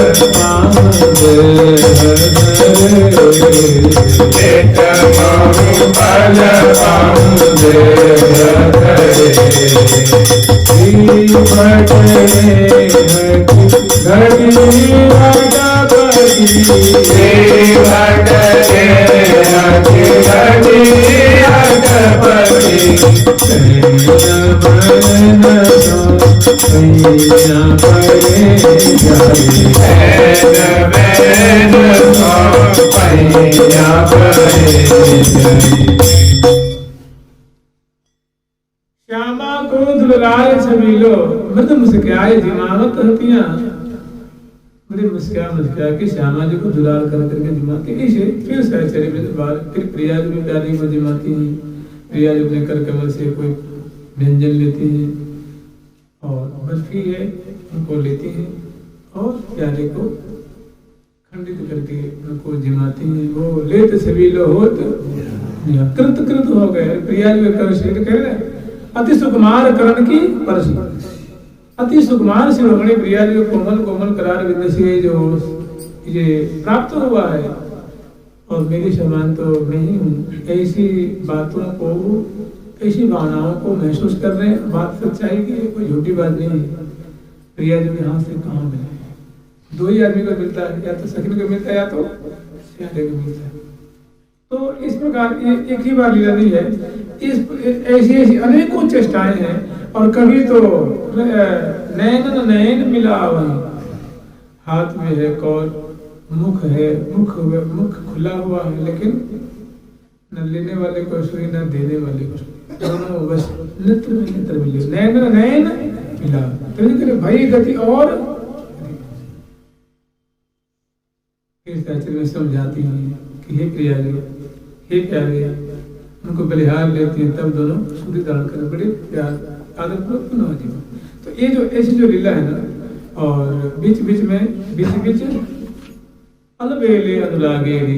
श्यामा को दुलारे छबीलो मृद मुस्काए दिमागत हतियां, मृद मुस्का के श्यामा जी को दुलार कर करके दिमाते ऐसे। फिर सहचर्य में बार फिर प्रिया जी भी प्यारी को दिमाती हैं, प्रिया जी अपने कर कमल से कोई व्यंजन लेती हैं और बर्फी है उनको लेती हैं और प्यारे को खंडित करके उनको जिमाती हैं। वो लेत छबीलो होत कृत हो गए। प्रिया जी कर शेर कह रहे अति सुकुमार करण की परसी, अति सुकुमार शिरोमणि प्रिया जी को कोमल कोमल करार विंद से जो ये प्राप्त हुआ है, और मेरी समान तो मैं ही हूँ। ऐसी बातों को, ऐसी भावनाओं को महसूस कर रहे हैं। बात सच्चाई की है, कोई झूठी बात नहीं है। प्रिया जी के हाथ से कहाँ मिले, दो ही आदमी को मिलता है, या तो सखी को मिलता है या तो प्यारे को मिलता है। तो इस प्रकार एक ही बार लीला नहीं है, इस ऐसी ऐसी अनेकों चेष्टाएं हैं। और कभी तो नैन नैन मिलावन, हाथ में है कौर, मुख है, मुख खुला हुआ है, लेकिन न लेने वाले को सुई न देने वाले को सुई, दोनों बस नेत्र में नेत्र मिले, नैन नैन मिला। तो भाई गति और में समझाती हैं कि हे प्रिया जी, हे प्यारे, उनको बलिहार लेती हैं, तब दोनों सूर्य धारण कर बड़े प्यार आदर पूर्वक पुनः जीवन। तो ये जो ऐसी जो लीला है ना, और बीच बीच अलबेले अनुरागेरी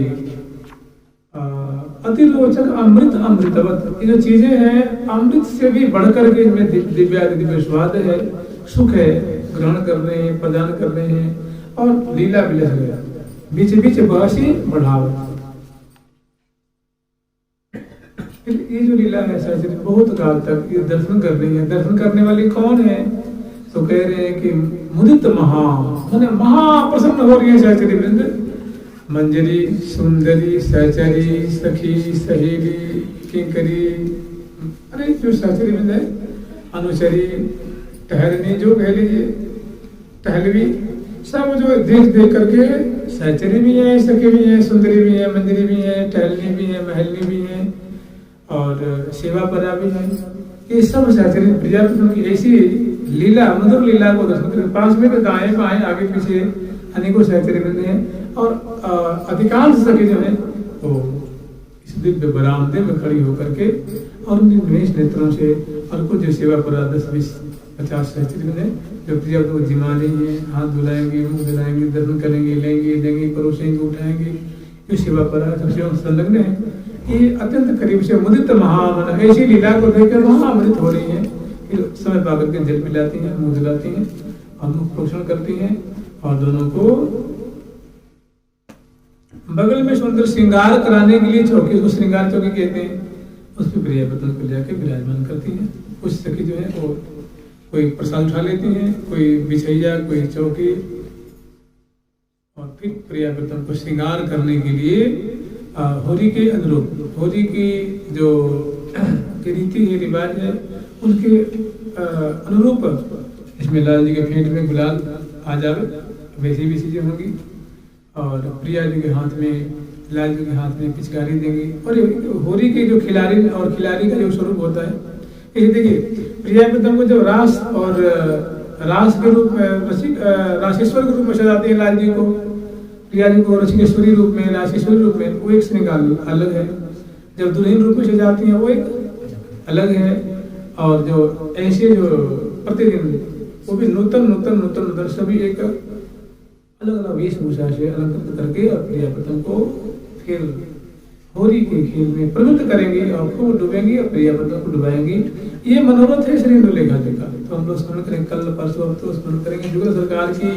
अति रोचक अमृत अमृतवत, ये जो चीजें हैं अमृत से भी बढ़कर के इसमें दिव्य स्वाद है, सुख है, ग्रहण कर रहे हैं, प्रदान कर रहे हैं, और लीला विलस गया बीच बीच बहसी बढ़ावत। ये जो लीला है सहचरी बहुत काल तक ये दर्शन कर रही है। दर्शन करने वाली कौन है? तो कह रहे हैं कि मुदित मैंने महाप्रसन्न हो रही है सहचरी वृंद। मंजरी सुंदरी सहचरी सखी सहेली किंकरी, अरे जो सहचरी वृंद है, अनुचरी टहलनी, जो कह लीजिए टहलवी, सब जो देख देख करके सहचरी भी है, सखी भी है, सुंदरी भी है, मंजरी भी है, टहलनी भी है, महलनी भी है और सेवा परा भी है। ये सब सहचरी प्रजापति की ऐसी लीला, मधुर लीला को दर्शन करें। पास में तो दाएं बाएं आगे पीछे अनेकों सहचरी बने हैं और अधिकांश सखी जो है वो इस दिव्य बरामदे में खड़ी होकर के और उनकी निवेश नेत्रों से और कुछ जो सेवा परा 10-20-50 सहचरी बने जो प्रजापति को जिमा रही है, हाथ धुलाएंगे, मुंह धुलाएंगे, दर्शन करेंगे, लेंगे देंगे, परोसेंगे, उठाएंगे, जो सेवा परा सबसे संलग्न है। ये अत्यंत करीब से मुदित महामन ऐसी लीला को देखकर वहां अमृत हो रही है। फिर समय पाकर के जल पिलाती हैं, मुंह धुलाती हैं और मुख पोषण करती हैं और दोनों को बगल में सुंदर श्रृंगार कराने के लिए चौकी, उसको श्रृंगार चौकी कहते हैं, उस पर प्रियव्रतन को जाके विराजमान करती हैं। कुछ सखी जो है वो कोई प्रसाद उठा लेती हैं, कोई बिछैया, कोई चौकी, और फिर प्रियव्रतन को श्रृंगार करने के लिए होरी के अनुरूप, होरी की जो रीति है, रिवाज है, उनके अनुरूप इसमें लाल जी के फेंट में गुलाल आ जावे, वैसी भी चीजें होंगी और प्रिया जी के हाथ में, लाल जी के हाथ में पिचकारी देंगी। और होरी के जो खिलाड़ी और खिलाड़ी का जो स्वरूप होता है, ये देखिए प्रियव्रतन को जब रास और रास के रूप में राशेश्वर के रूप में सजाते हैं लाल जी को, प्रिया जी को रसिकेश्वरी रूप में, राशेश्वरी रूप में, वो एक श्रृंगार अलग है। जब दुल्हन रूप में सजाती हैं वो एक अलग है। और जो ऐसे जो प्रतिदिन वो भी नूतन सभी एक अलग अलग वेशभूषा से अलंकृत करके और प्रियव्रतन को फिर होरी के खेल में प्रवृत्त करेंगे और खूब डूबेंगे और प्रियव्रतन को डुबाएंगे। ये मनोरथ है श्री लेखा जी का। तो हम लोग स्मरण करेंगे, कल परसों अब तो स्मरण करेंगे जुगल सरकार की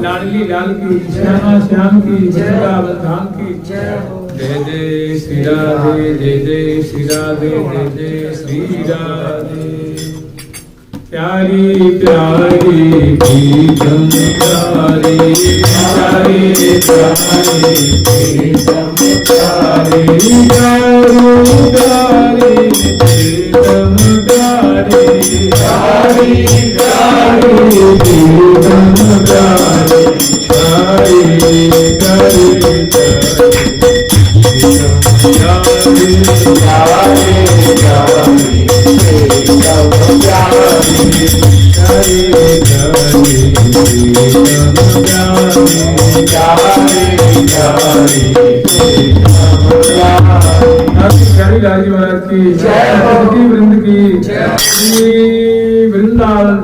लाडली लाल की, श्यामा श्याम की, वृंदावन की जय जय श्री राधे, जय जय श्री राधे, जय जय श्री राधे। प्यारी प्यारी प्रीतम प्यारी, प्यारी प्यारी प्रीतम प्यारी, प्यारी प्यारी प्रीतम प्यारी, प्यारी प्यारी प्रीतम प्यारी, प्यारी प्यारी लाल जी महाराज की, वृंद की, वृंदावन।